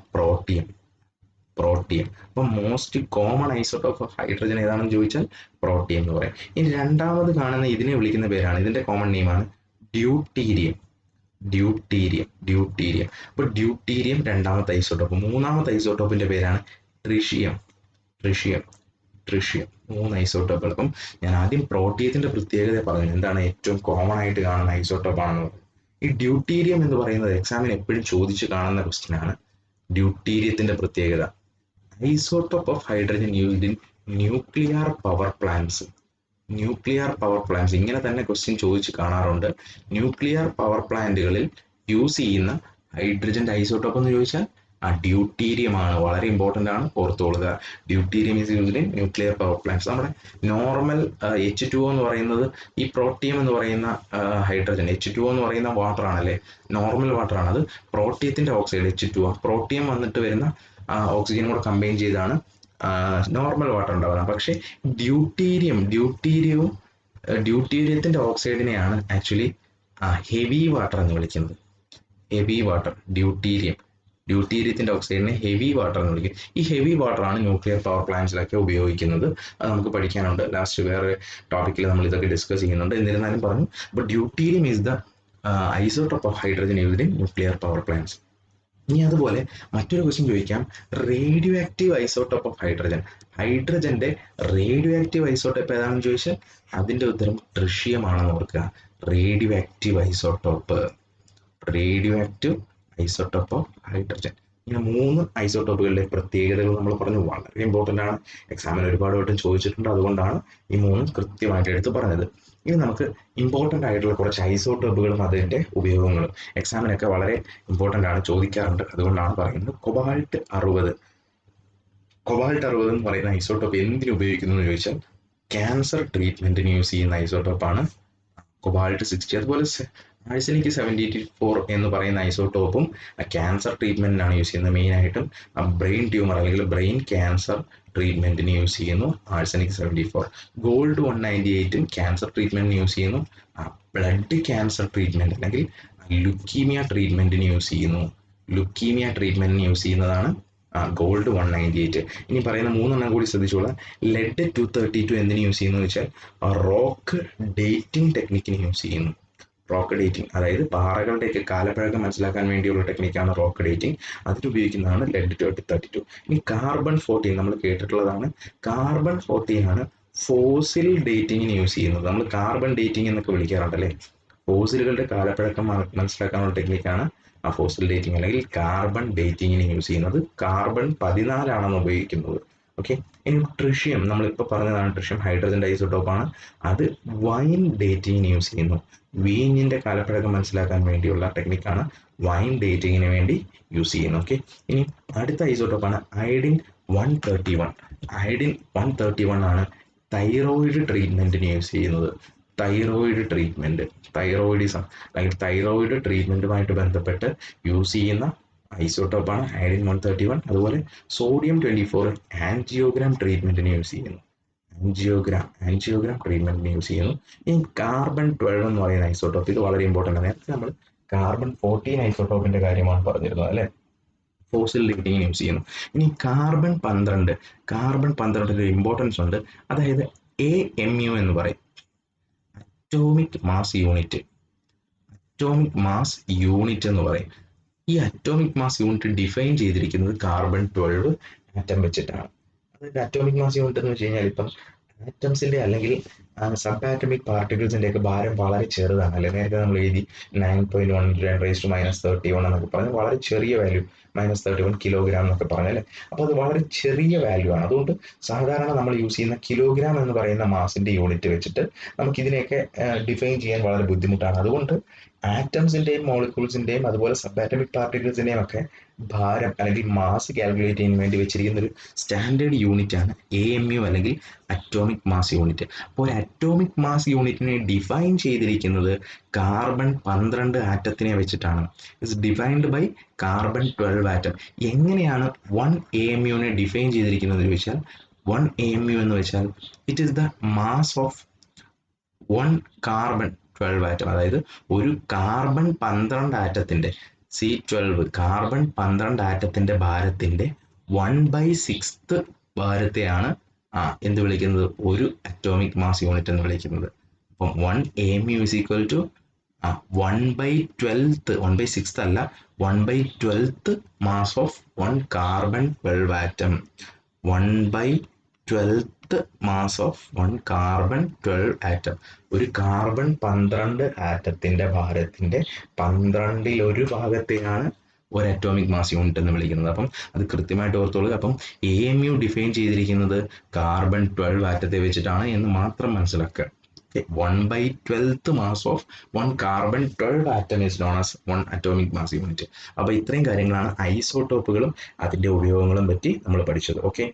പ്രോട്ടിയം. അപ്പൊ most common isotope of hydrogen ഏതാണെന്ന് ചോദിച്ചാൽ പ്രോട്ടിയം എന്ന് പറയും. ഇനി രണ്ടാമത് കാണുന്ന ഇതിനെ വിളിക്കുന്ന പേരാണ്, ഇതിന്റെ കോമൺ നെയിമാണ് ഡ്യൂട്ടീരിയം. അപ്പൊ ഡ്യൂട്ടീരിയം രണ്ടാമത്തെ ഐസോടോപ്പ്. മൂന്നാമത്തെ ഐസോടോപ്പിന്റെ പേരാണ് ട്രിഷ്യം. 3 ഐസോടോപ്പുകൾ. അപ്പം ഞാൻ ആദ്യം പ്രോട്ടിയത്തിന്റെ പ്രത്യേകത പറഞ്ഞു, എന്താണ് ഏറ്റവും കോമൺ ആയിട്ട് കാണുന്ന ഐസോടോപ്പ് ആണെന്ന് പറഞ്ഞു. ഈ ഡ്യൂട്ടീരിയം എന്ന് പറയുന്നത് എക്സാമിന് എപ്പോഴും ചോദിച്ച് കാണുന്ന ക്വസ്റ്റ്യൻ ആണ്. ഡ്യൂട്ടീരിയത്തിന്റെ പ്രത്യേകത, isotope of hydrogen used in nuclear power plants. ഇങ്ങനെ തന്നെ ക്വസ്റ്റ്യൻ ചോദിച്ച് കാണാറുണ്ട്. ന്യൂക്ലിയർ പവർ പ്ലാന്റുകളിൽ യൂസ് ചെയ്യുന്ന ഹൈഡ്രജൻ്റെ ഐസോട്ടോപ്പ് എന്ന് ചോദിച്ചാൽ ഡ്യൂട്ടീരിയം ആണ്. വളരെ ഇമ്പോർട്ടൻ്റ് ആണ്, ഓർത്തോളുക. Deuterium is used in nuclear power plants. നമ്മുടെ നോർമൽ H2O എന്ന് പറയുന്നത് ഈ പ്രോട്ടിയം എന്ന് പറയുന്ന ഹൈഡ്രജൻ, H2O എന്ന് പറയുന്ന വാട്ടർ ആണല്ലേ, നോർമൽ വാട്ടർ ആണ്. അത് പ്രോട്ടിയത്തിൻ്റെ ഓക്സൈഡ് H2O, പ്രോട്ടിയം വന്നിട്ട് വരുന്ന ഓക്സിജനും കൂടെ കമ്പൈൻ ചെയ്താണ് നോർമൽ വാട്ടർ ഉണ്ടാവുന്നത്. പക്ഷേ ഡ്യൂട്ടീരിയത്തിൻ്റെ ഓക്സൈഡിനെയാണ് ആക്ച്വലി ഹെവി വാട്ടർ എന്ന് വിളിക്കുന്നത്. ഹെവി വാട്ടർ, ഡ്യൂട്ടീരിയത്തിൻ്റെ ഓക്സൈഡിനെ ഹെവി വാട്ടർ എന്ന് വിളിക്കും. ഈ ഹെവി വാട്ടറാണ് ന്യൂക്ലിയർ പവർ പ്ലാന്റ്സിലൊക്കെ ഉപയോഗിക്കുന്നത്. അത് നമുക്ക് പഠിക്കാനുണ്ട്, ലാസ്റ്റ് വേറെ ടോപ്പിക്കിൽ നമ്മൾ ഇതൊക്കെ ഡിസ്കസ് ചെയ്യുന്നുണ്ട്. എന്നിരുന്നാലും പറഞ്ഞു, അപ്പോൾ deuterium is the isotope of hydrogen used in nuclear power plants. ഇനി അതുപോലെ മറ്റൊരു ക്വസ്റ്റ്യൻ ചോദിക്കാം, radioactive isotope of hydrogen. ഹൈഡ്രജന്റെ റേഡിയോ ആക്റ്റീവ് ഐസോട്ടോപ്പ് ഏതാണെന്ന് ചോദിച്ചാൽ അതിന്റെ ഉത്തരം ട്രിഷ്യം ആണെന്ന് ഓർക്കുക. Radioactive isotope of hydrogen. ഇങ്ങനെ 3 ഐസോട്ടോപ്പുകളുടെ പ്രത്യേകതകൾ നമ്മൾ പറഞ്ഞു, വളരെ ഇമ്പോർട്ടൻ്റ് ആണ്, എക്സാമിന് ഒരുപാട് വട്ടം ചോദിച്ചിട്ടുണ്ട്. അതുകൊണ്ടാണ് ഈ 3 കൃത്യമായിട്ട് എടുത്ത് പറഞ്ഞത്. ഇനി നമുക്ക് ഇമ്പോർട്ടൻ്റ് ആയിട്ടുള്ള കുറച്ച് ഐസോട്ടോപ്പുകളും അതിൻ്റെ ഉപയോഗങ്ങളും എക്സാമിനൊക്കെ വളരെ ഇമ്പോർട്ടൻ്റ് ആണ്, ചോദിക്കാറുണ്ട്. അതുകൊണ്ടാണ് പറയുന്നത്. കൊബാൾട്ട് 60 എന്ന് പറയുന്ന ഐസോട്ടോപ്പ് എന്തിനു ഉപയോഗിക്കുന്നു എന്ന് ചോദിച്ചാൽ ക്യാൻസർ ട്രീറ്റ്മെന്റിന് യൂസ് ചെയ്യുന്ന ഐസോട്ടോപ്പാണ് കൊബാൾട്ട് 60. അതുപോലെ ആഴ്സനിക് 74 എന്ന് പറയുന്ന ഐസോട്ടോപ്പും ക്യാൻസർ ട്രീറ്റ്മെന്റിനാണ് യൂസ് ചെയ്യുന്നത്. മെയിനായിട്ടും ബ്രെയിൻ ട്യൂമർ അല്ലെങ്കിൽ ബ്രെയിൻ ക്യാൻസർ ട്രീറ്റ്മെന്റിന് യൂസ് ചെയ്യുന്നു ആഴ്സനിക് 74. ഗോൾഡ് 198ഉം ക്യാൻസർ ട്രീറ്റ്മെന്റിന് യൂസ് ചെയ്യുന്നു. ബ്ലഡ് ക്യാൻസർ ട്രീറ്റ്മെന്റ് അല്ലെങ്കിൽ ലുക്കീമിയ ട്രീറ്റ്മെന്റിന് യൂസ് ചെയ്യുന്നതാണ് ഗോൾഡ് 198. ഇനി പറയുന്ന 3 കൂടി ശ്രദ്ധിച്ചോളാം. ലെഡ് 232 എന്തിനു യൂസ് ചെയ്യുന്നു വെച്ചാൽ റോക്ക് ഡേറ്റിംഗ് ടെക്നിക്കിന് യൂസ് ചെയ്യുന്നു. റോക്ക് ഡേറ്റിംഗ് അതായത് പാറകളുടെയൊക്കെ കാലപ്പഴക്കം മനസ്സിലാക്കാൻ വേണ്ടിയുള്ള ടെക്നിക്കാണ് റോക്ക് ഡേറ്റിംഗ്. അതിനുപയോഗിക്കുന്നതാണ് ലെഡ് 232. ഇനി കാർബൺ 14 നമ്മൾ കേട്ടിട്ടുള്ളതാണ്. കാർബൺ 14 ആണ് ഫോസിൽ ഡേറ്റിങ്ങിന് യൂസ് ചെയ്യുന്നത്. നമ്മൾ കാർബൺ ഡേറ്റിംഗ് എന്നൊക്കെ വിളിക്കാറുണ്ടല്ലേ. ഫോസിലുകളുടെ കാലപ്പഴക്കം മനസ്സിലാക്കാനുള്ള ടെക്നിക്കാണ് ഫോസിൽ ഡേറ്റിംഗ് അല്ലെങ്കിൽ കാർബൺ ഡേറ്റിങ്ങിന് യൂസ് ചെയ്യുന്നത്. കാർബൺ 14 ആണെന്ന് ഉപയോഗിക്കുന്നത്. ഓക്കെ. ഇനി ട്രിഷ്യം നമ്മളിപ്പോൾ പറഞ്ഞതാണ്, ട്രിഷ്യം ഹൈഡ്രജൻ്റെ ഐസോട്ടോപ്പാണ്. അത് വൈൻ ഡേറ്റിങ്ങിന് യൂസ് ചെയ്യുന്നു. വീഞ്ഞിൻ്റെ കാലപ്പഴക്കം മനസ്സിലാക്കാൻ വേണ്ടിയുള്ള ടെക്നിക്കാണ് വൈൻ ഡേറ്റിങ്ങിന് വേണ്ടി യൂസ് ചെയ്യുന്നത്. ഓക്കെ. ഇനി അടുത്ത ഐസോട്ടോപ്പാണ് അയഡിൻ 131. അയഡിൻ 131 ആണ് തൈറോയിഡ് ട്രീറ്റ്മെന്റിന് യൂസ് ചെയ്യുന്നത്. തൈറോയിഡിസം അല്ലെങ്കിൽ തൈറോയിഡ് ട്രീറ്റ്മെന്റുമായിട്ട് ബന്ധപ്പെട്ട് യൂസ് ചെയ്യുന്ന ഐസോട്ടോപ്പാണ് അയഡിൻ 131. അതുപോലെ സോഡിയം 24 ആൻജിയോഗ്രാം ട്രീറ്റ്മെന്റിന് യൂസ് ചെയ്യുന്നു. ആൻജിയോഗ്രാം ട്രീറ്റ്മെന്റിന് യൂസ് ചെയ്യുന്നു. ഇനി കാർബൺ 12 എന്ന് പറയുന്ന ഐസോട്ടോപ്പ്, ഇത് വളരെ ഇമ്പോർട്ടൻ്റ് ആണ്. നേരത്തെ നമ്മൾ കാർബൺ 14 ഐസോട്ടോപ്പിന്റെ കാര്യമാണ് പറഞ്ഞിരുന്നത് അല്ലെ, ഫോസിൽ ഡേറ്റിങ്ങിന് യൂസ് ചെയ്യുന്നു. ഇനി കാർബൺ 12 ഇമ്പോർട്ടൻസ് ഉണ്ട്. അതായത് AMU എന്ന് പറയും, അറ്റോമിക് മാസ് യൂണിറ്റ് എന്ന് പറയും. ഈ അറ്റോമിക് മാസ് യൂണിറ്റ് ഡിഫൈൻ ചെയ്തിരിക്കുന്നത് കാർബൺ 12 ആറ്റം വെച്ചിട്ടാണ്. അതായത് അറ്റോമിക് മാസ് യൂണിറ്റ് എന്ന് വെച്ച് കഴിഞ്ഞാൽ ഇപ്പം ആറ്റംസിന്റെ അല്ലെങ്കിൽ സബ് ആറ്റമിക് പാർട്ടിക്കിൾസിന്റെ ഒക്കെ ഭാരം വളരെ ചെറുതാണ് അല്ലെ. നേരത്തെ നമ്മൾ എഴുതി 9.1 10⁻³ എന്നൊക്കെ പറഞ്ഞ് വളരെ ചെറിയ വാല്യൂ, -31 കിലോഗ്രാം എന്നൊക്കെ പറഞ്ഞല്ലേ. അപ്പോൾ അത് വളരെ ചെറിയ വാല്യൂ ആണ്. അതുകൊണ്ട് സാധാരണ നമ്മൾ യൂസ് ചെയ്യുന്ന കിലോഗ്രാം എന്ന് പറയുന്ന മാസിന്റെ യൂണിറ്റ് വെച്ചിട്ട് നമുക്ക് ഇതിനെയൊക്കെ ഡിഫൈൻ ചെയ്യാൻ വളരെ ബുദ്ധിമുട്ടാണ്. അതുകൊണ്ട് ആറ്റംസിന്റെയും മോളിക്യൂൾസിന്റെയും അതുപോലെ സബ് ആറ്റമിക് പാർട്ടിക്കിൾസിന്റെയും ഒക്കെ ഭാരം അല്ലെങ്കിൽ മാസ് കാൽക്കുലേറ്റ് ചെയ്യാൻ വേണ്ടി വെച്ചിരിക്കുന്ന ഒരു സ്റ്റാൻഡേർഡ് യൂണിറ്റ് ആണ് AMU അല്ലെങ്കിൽ അറ്റോമിക് മാസ് യൂണിറ്റ്. അപ്പോൾ ഒരു അറ്റോമിക് മാസ് യൂണിറ്റിനെ ഡിഫൈൻ ചെയ്തിരിക്കുന്നത് കാർബൺ 12 ആറ്റത്തിനെ വെച്ചിട്ടാണ്. It's defined by carbon 12 atom. എങ്ങനെയാണ് 1 AMUനെ ഡിഫൈൻ ചെയ്തിരിക്കുന്നത് ചോദിച്ചാൽ 1 AMU എന്ന് വെച്ചാൽ it is the mass of 1 carbon 12 atom. അതായത് ഒരു കാർബൺ 12 ആറ്റത്തിന്റെ C12 കാർബൺ 12 ആറ്റത്തിന്റെ ഭാരത്തിന്റെ 1/6 ഭാരത്തെയാണ് എന്ത് വിളിക്കുന്നത്, ഒരു അറ്റോമിക് മാസ് യൂണിറ്റ് എന്ന് വിളിക്കുന്നത്. അപ്പം 1 AMU is equal to 1/6 അല്ല 1/12 mass of 1 carbon 12 atom. 1/12 mass of 1 carbon 12 atom. ഒരു കാർബൺ 12 ആറ്റത്തിന്റെ ഭാരത്തിന്റെ 12 ഭാഗത്തെയാണ് ഒരു അറ്റോമിക് മാസ് യൂണിറ്റ് എന്ന് വിളിക്കുന്നത്. അപ്പം അത് കൃത്യമായിട്ട് ഓർത്തോളുക. അപ്പം AMU ഡിഫൈൻ ചെയ്തിരിക്കുന്നത് കാർബൺ 12 ആറ്റത്തെ വെച്ചിട്ടാണ് എന്ന് മാത്രം മനസ്സിലാക്കുക. Okay, 1/12th mass of one carbon 12 atom is known as 1 atomic mass unit. അപ്പോൾ ഇത്രയും കാര്യങ്ങളാണ് ഐസോടോപ്പുകളും അതിന്റെ ഉപയോഗങ്ങളും പറ്റി നമ്മൾ പഠിച്ചത്. ഓക്കെ,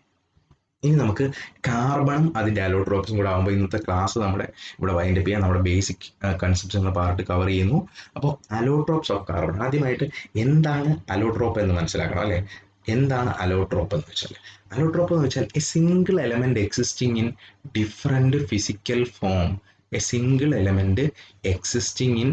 ഇനി നമുക്ക് കാർബണും അതിന്റെ അലോട്രോപ്സും കൂടെ ആകുമ്പോൾ ഇന്നത്തെ ക്ലാസ് നമ്മുടെ ഇവിടെ വൈൻഡപ്പ് ചെയ്യാൻ നമ്മുടെ ബേസിക് കൺസെപ്റ്റ്സ് എന്ന പാർട്ട് കവർ ചെയ്യുന്നു. അപ്പോൾ അലോട്രോപ്സ് ഓഫ് കാർബൺ, ആദ്യമായിട്ട് എന്താണ് അലോട്രോപ്പ് എന്ന് മനസ്സിലാക്കണം അല്ലേ. എന്താണ് അലോട്രോപ്പ് എന്ന് വെച്ചാൽ? അലോട്രോപ്പ് എന്ന് വെച്ചാൽ A single element existing in different physical form. A single element existing in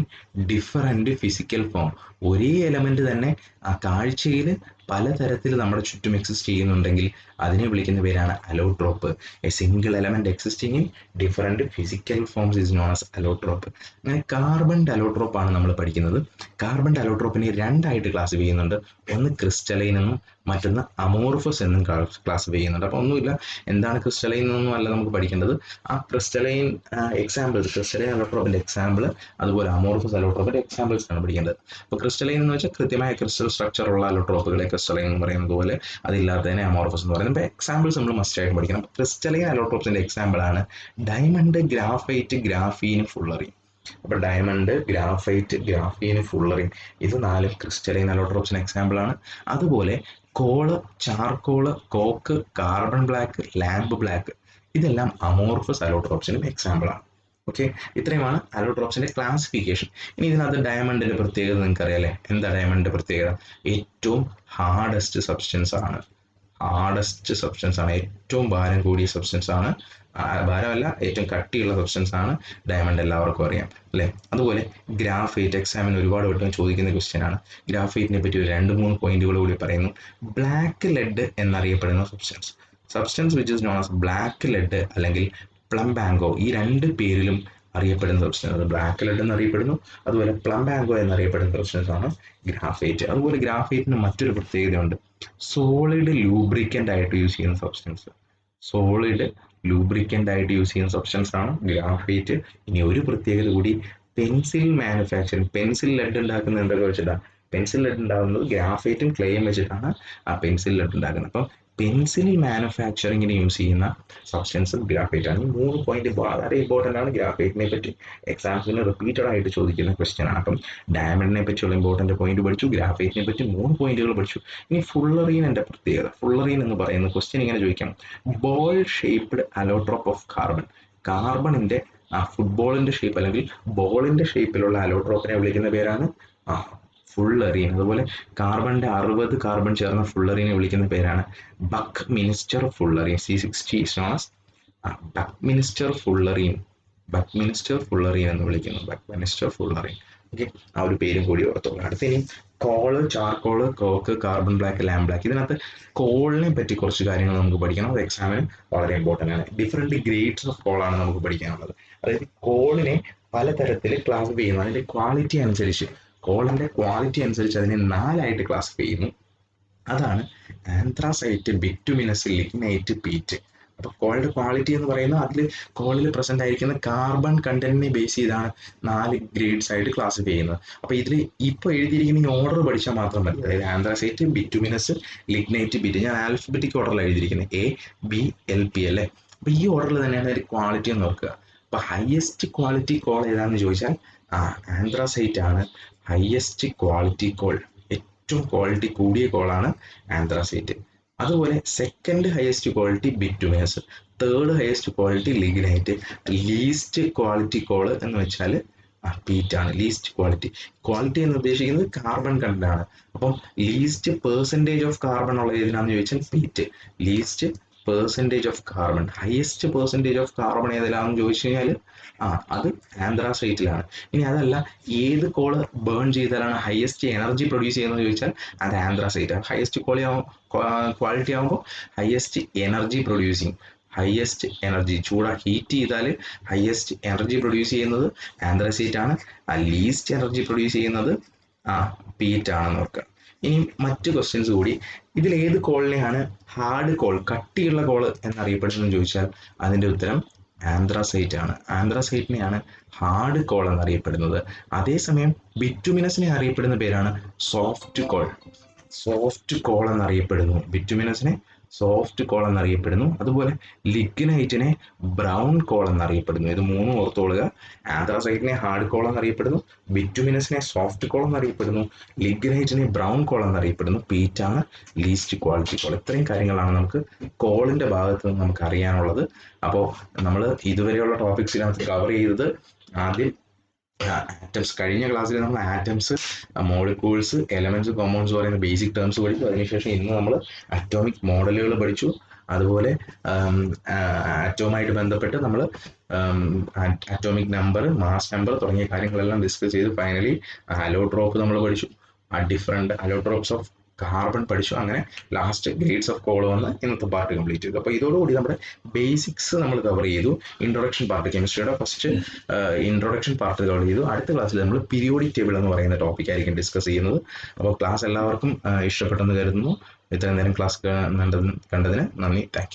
different physical form. ഒരേ എലമെന്റ് തന്നെ ആ കാഴ്ചയിൽ പലതരത്തിൽ നമ്മുടെ ചുറ്റും എക്സിസ്റ്റ് ചെയ്യുന്നുണ്ടെങ്കിൽ അതിനെ വിളിക്കുന്ന പേരാണ് allotrope. A single element existing in different physical forms is known as allotrope. അങ്ങനെ കാർബണിന്റെ അലോട്രോപ്പ് ആണ് നമ്മൾ പഠിക്കുന്നത്. കാർബണിന്റെ അലോട്രോപ്പിനെ രണ്ടായിട്ട് ക്ലാസിഫൈ ചെയ്യുന്നുണ്ട്. ഒന്ന് ക്രിസ്റ്റലൈൻ എന്നും മറ്റൊന്ന് അമോർഫസ് എന്നും ക്ലാസിഫൈ ചെയ്യുന്നുണ്ട്. അപ്പോൾ ഒന്നുമില്ല, എന്താണ് ക്രിസ്റ്റലൈൻ എന്നൊന്നും അല്ല നമുക്ക് പഠിക്കേണ്ടത്. ആ ക്രിസ്റ്റലൈൻ എക്സാമ്പിൾസ്, ക്രിസ്റ്റലൈൻ അലോട്രോപ്പിന്റെ എക്സാമ്പിൾ, അതുപോലെ അമോർഫസ് അലോട്രോപ്പിന്റെ എക്സാമ്പിൾസ് ആണ് പഠിക്കേണ്ടത്. അപ്പോൾ ക്രിസ്റ്റലൈൻ എന്ന് വെച്ചാൽ കൃത്യമായ ക്രിസ്റ്റൽ സ്ട്രക്ചർ ഉള്ള അലോട്രോപ്പുകളെ ക്രിസ്റ്റലൈൻ എന്ന് പറയുന്നത് പോലെ, അതില്ലാത്തതിനെ അമോർഫസ് എന്ന് പറയുന്നത്. അപ്പോൾ എക്സാമ്പിൾസ് നമ്മൾ മസ്റ്റ് ആയിട്ട് പഠിക്കണം. ക്രിസ്റ്റലൈൻ അലോട്രോപ്സിന്റെ എക്സാമ്പിൾ ആണ് ഡയമണ്ട്, ഗ്രാഫൈറ്റ്, ഗ്രാഫീൻ, ഫുള്ളറിൻ. അപ്പൊ ഡയമണ്ട്, ഗ്രാഫൈറ്റ്, ഗ്രാഫീൻ, ഫുള്ളറിൻ, ഇത് 4 ക്രിസ്റ്റലൈൻ അലോട്രോപ്സിന് എക്സാമ്പിൾ ആണ്. അതുപോലെ coal, charcoal, coke, carbon black, lamp black, ഇതെല്ലാം അമോർഫസ് അലോട്രോപ്സിനും എക്സാമ്പിൾ ആണ്. ഓക്കെ, ഇത്രയുമാണ് അലോട്രോപ്സിന്റെ ക്ലാസിഫിക്കേഷൻ. ഇനി ഇതിനകത്ത് ഡയമണ്ടിന്റെ പ്രത്യേകത നിങ്ങൾക്ക് അറിയാലേ. എന്താ ഡയമണ്ടിന്റെ പ്രത്യേകത? ഏറ്റവും ഹാർഡസ്റ്റ് സബ്സ്റ്റൻസ് ആണ്. ഹാർഡസ്റ്റ് സബ്സ്റ്റൻസ് ആണ്, ഏറ്റവും ഭാരം കൂടിയ സബ്സ്റ്റൻസ് ആണ്. ഭാരമല്ല, ഏറ്റവും കട്ടിയുള്ള സബ്സ്റ്റൻസ് ആണ് ഡയമണ്ട്, എല്ലാവർക്കും അറിയാം അല്ലെ. അതുപോലെ ഗ്രാഫൈറ്റ്, എക്സാമിന് ഒരുപാട് വട്ടം ചോദിക്കുന്ന ക്വസ്റ്റ്യൻ ആണ്. ഗ്രാഫൈറ്റിനെ പറ്റി ഒരു 2-3 പോയിന്റുകൾ കൂടി പറയുന്നു. ബ്ലാക്ക് ലെഡ് എന്നറിയപ്പെടുന്ന substance which is known as black lead അല്ലെങ്കിൽ പ്ലംബാങ്കോ, ഈ 2 പേരിലും അറിയപ്പെടുന്ന സബ്സ്റ്റൻസ് ബ്ലാക്ക് ലെഡ് എന്നറിയപ്പെടുന്നു. അതുപോലെ പ്ലംബാങ്കോ എന്നറിയപ്പെടുന്ന സബ്സ്റ്റൻസ് ആണ് ഗ്രാഫൈറ്റ്. അതുപോലെ ഗ്രാഫൈറ്റിന് മറ്റൊരു പ്രത്യേകതയുണ്ട്. സോളിഡ് ലൂബ്രിക്കൻ്റ് ആയിട്ട് യൂസ് ചെയ്യുന്ന സബ്സ്റ്റൻസ്. സോളിഡ് ലൂബ്രിക്കൻ്റ് ആയിട്ട് യൂസ് ചെയ്യുന്ന സബ്സ്റ്റൻസ് ആണ് ഗ്രാഫൈറ്റ്. ഇനി ഒരു പ്രത്യേകത കൂടി, പെൻസിൽ മാനുഫാക്ചറിങ്, പെൻസിൽ ലെഡ് ഉണ്ടാക്കുന്നത് എന്തൊക്കെ വെച്ചിട്ടാണ്? പെൻസിൽ ലെഡ് ഉണ്ടാകുന്നത് ഗ്രാഫൈറ്റും ക്ലേയും വെച്ചിട്ടാണ് ആ പെൻസിൽ ലെഡ് ഉണ്ടാക്കുന്നത്. അപ്പം പെൻസിൽ മാനുഫാക്ചറിങ്ങിന് യൂസ് ചെയ്യുന്ന സബ്സ്റ്റൻസ് ഗ്രാഫൈറ്റ് ആണ്. ഈ 3 പോയിന്റ് വളരെ ഇമ്പോർട്ടൻ്റ് ആണ്. ഗ്രാഫൈറ്റിനെ പറ്റി എക്സാംസിന് റിപ്പീറ്റഡ് ആയിട്ട് ചോദിക്കുന്ന ക്വസ്റ്റ്യൻ ആണ്. അപ്പം ഡയമണ്ടിനെ പറ്റിയുള്ള ഇമ്പോർട്ടൻ്റ് പോയിന്റ് പഠിച്ചു, ഗ്രാഫൈറ്റിനെ പറ്റി 3 പോയിന്റുകൾ പഠിച്ചു. ഇനി ഫുള്ളറീനിന്റെ പ്രത്യേകത. ഫുള്ളറീൻ എന്ന് പറയുന്ന ക്വസ്റ്റ്യൻ ഇങ്ങനെ ചോദിക്കാം: ball shaped allotrope of carbon. കാർബണിന്റെ ഫുട്ബോളിന്റെ ഷേപ്പ് അല്ലെങ്കിൽ ബോളിന്റെ ഷേപ്പിലുള്ള അലോട്രോപ്പിനെ വിളിക്കുന്ന പേരാണ് ഫുള്ളറീൻ. അതുപോലെ കാർബണിന്റെ 60 കാർബൺ ചേർന്ന ഫുള്ളറീനെ വിളിക്കുന്ന പേരാണ് buckminster fullerene. C60 buckminster fullerene. Buckminster fullerene എന്ന് വിളിക്കുന്നു. Buckminster fullerene. ഓക്കെ, ആ ഒരു പേരും കൂടി ഓർത്തോളൂ. അടുത്തിനി coal, charcoal, coke, carbon black, lamp black. ഇതിനകത്ത് കോളിനെ പറ്റി കുറച്ച് കാര്യങ്ങൾ നമുക്ക് പഠിക്കണം. അത് എക്സാമിന് വളരെ ഇമ്പോർട്ടൻ്റ് ആണ്. ഡിഫറെന്റ് ഗ്രേഡ്സ് ഓഫ് കോളാണ് നമുക്ക് പഠിക്കാനുള്ളത്. അതായത് കോളിനെ പലതരത്തിൽ ക്ലാസിഫൈ ചെയ്യുന്നു. അതിന്റെ ക്വാളിറ്റി അനുസരിച്ച്, കോളിന്റെ ക്വാളിറ്റി അനുസരിച്ച് അതിനെ 4 ക്ലാസിഫൈ ചെയ്യുന്നു. അതാണ് ആന്ത്രാസൈറ്റ്, ബിറ്റുമിനസ്, ലിഗ്നൈറ്റ്, പീറ്റ്. അപ്പൊ കോളിന്റെ ക്വാളിറ്റി എന്ന് പറയുന്നത് അതിൽ കോളിൽ പ്രസന്റ് ആയിരിക്കുന്ന കാർബൺ കണ്ടന്റിനെ ബേസ് ചെയ്താണ് 4 ഗ്രേഡ്സ് ആയിട്ട് ക്ലാസിഫൈ ചെയ്യുന്നത്. അപ്പൊ ഇതിൽ ഇപ്പൊ എഴുതിയിരിക്കുന്ന ഈ ഓർഡർ പഠിച്ചാൽ മാത്രം മതി. അതായത് ആന്ത്രാസൈറ്റ്, ബിറ്റുമിനസ്, ലിഗ്നൈറ്റ്, പീറ്റ്. ഞാൻ ആൽഫബറ്റിക് ഓർഡറിൽ എഴുതിയിരിക്കുന്നത് ABLP അല്ലേ. അപ്പൊ ഈ ഓർഡറിൽ തന്നെയാണ് അതിന്റെ ക്വാളിറ്റി എന്ന് നോക്കുക. അപ്പൊ ഹയസ്റ്റ് ക്വാളിറ്റി കോൾ ഏതാണെന്ന് ചോദിച്ചാൽ ആന്ത്രാസൈറ്റ് ആണ് ഹയസ്റ്റ് ക്വാളിറ്റി കോൾ. ഏറ്റവും ക്വാളിറ്റി കൂടിയ കോളാണ് ആന്ത്രാസൈറ്റ്. അതുപോലെ second highest quality bituminous, third highest quality lignite, least quality call എന്ന് വെച്ചാൽ പീറ്റ് ആണ്. ലീസ്റ്റ് ക്വാളിറ്റി എന്ന് ഉദ്ദേശിക്കുന്നത് കാർബൺ കണ്ടന്റ് ആണ്. അപ്പം ലീസ്റ്റ് പെർസെൻറ്റേജ് ഓഫ് കാർബൺ ഉള്ള ഏതിനാന്ന് ചോദിച്ചാൽ peat. Least percentage of carbon, highest percentage of carbon ഏതിലാണെന്ന് ചോദിച്ചു കഴിഞ്ഞാൽ അത് ആന്ത്രാസൈറ്റിലാണ്. ഇനി അതല്ല, ഏത് കോള് ബേൺ ചെയ്താലാണ് ഹയസ്റ്റ് എനർജി പ്രൊഡ്യൂസ് ചെയ്യുന്നത് ചോദിച്ചാൽ അത് ആന്ത്രാസൈറ്റ്. ഹയസ്റ്റ് ക്വാളിറ്റി ആകുമ്പോൾ highest energy producing, highest energy heat ചെയ്താൽ ഹയസ്റ്റ് എനർജി പ്രൊഡ്യൂസ് ചെയ്യുന്നത് ആന്ത്രാസൈറ്റ് ആണ്. ലീസ്റ്റ് എനർജി പ്രൊഡ്യൂസ് ചെയ്യുന്നത് പീറ്റ് ആണെന്ന് ഓർക്കുക. ഇനി മറ്റു ക്വസ്റ്റ്യൻസ് കൂടി. ഇതിൽ ഏത് കോളിനെയാണ് ഹാർഡ് കോൾ, കട്ടിയുള്ള കോള് എന്നറിയപ്പെടുന്നതെന്ന് ചോദിച്ചാൽ അതിന്റെ ഉത്തരം ആന്ത്രാസൈറ്റ് ആണ്. ആന്ത്രാസൈറ്റിനെയാണ് ഹാർഡ് കോൾ എന്നറിയപ്പെടുന്നത്. അതേസമയം ബിറ്റുമിനസിനെ അറിയപ്പെടുന്ന പേരാണ് സോഫ്റ്റ് കോൾ. സോഫ്റ്റ് കോൾ എന്നറിയപ്പെടുന്നു. ബിറ്റുമിനസിനെ സോഫ്റ്റ് കോൾ എന്നറിയപ്പെടുന്നു. അതുപോലെ ലിഗ്നൈറ്റിനെ ബ്രൗൺ കോൾ എന്നറിയപ്പെടുന്നു. ഇത് മൂന്നും ഓർത്തോളുക. ആന്ത്രസൈറ്റിനെ ഹാർഡ് കോൾ എന്നറിയപ്പെടുന്നു, ബിറ്റുമിനസിനെ സോഫ്റ്റ് കോൾ എന്നറിയപ്പെടുന്നു, ലിഗ്നൈറ്റിനെ ബ്രൗൺ കോൾ എന്നറിയപ്പെടുന്നു, പീറ്റാണ് ലീസ്റ്റ് ക്വാളിറ്റി കോൾ. ഇത്രയും കാര്യങ്ങളാണ് നമുക്ക് കോളിന്റെ ഭാഗത്ത് നിന്ന് നമുക്ക് അറിയാനുള്ളത്. അപ്പോൾ നമ്മൾ ഇതുവരെയുള്ള ടോപ്പിക്സിനകത്ത് കവർ ചെയ്തത് ആദ്യം ആറ്റംസ്. കഴിഞ്ഞ ക്ലാസ്സിൽ നമ്മൾ ആറ്റംസ്, മോളിക്യൂൾസ്, എലമെന്റ്സ്, കോമ്പൗണ്ട്സ് പറയുന്ന ബേസിക് ടേംസ് പഠിച്ചു. അതിനുശേഷം ഇന്ന് നമ്മൾ അറ്റോമിക് മോഡലുകൾ പഠിച്ചു. അതുപോലെ ആറ്റവുമായിട്ട് ബന്ധപ്പെട്ട് നമ്മൾ അറ്റോമിക് നമ്പർ, മാസ് നമ്പർ തുടങ്ങിയ കാര്യങ്ങളെല്ലാം ഡിസ്കസ് ചെയ്ത് ഫൈനലി അലോട്രോപ്പ് നമ്മൾ പഠിച്ചു. ഡിഫറെന്റ് അലോട്രോപ്സ് ഓഫ് കാർബൺ പഠിച്ചു. അങ്ങനെ ലാസ്റ്റ് ഗ്രേഡ്സ് ഓഫ് കോൾ വന്ന് ഇന്നത്തെ പാർട്ട് കംപ്ലീറ്റ് ചെയ്തു. അപ്പോൾ ഇതോടുകൂടി നമ്മുടെ ബേസിക്സ് നമ്മൾ കവർ ചെയ്തു. ഇൻട്രൊഡക്ഷൻ പാർട്ട്, കെമിസ്ട്രിയുടെ ഫസ്റ്റ് ഇൻട്രൊഡക്ഷൻ പാർട്ട് കവർ ചെയ്തു. അടുത്ത ക്ലാസ്സിൽ നമ്മൾ പീരിയോഡിക് ടേബിൾ എന്ന് പറയുന്ന ടോപ്പിക് ആയിരിക്കും ഡിസ്കസ് ചെയ്യുന്നത്. അപ്പോൾ ക്ലാസ് എല്ലാവർക്കും ഇഷ്ടപ്പെട്ടെന്ന് കരുതുന്നു. ഇത്രയും നേരം ക്ലാസ് കണ്ടതിന് നന്ദി. Thank you.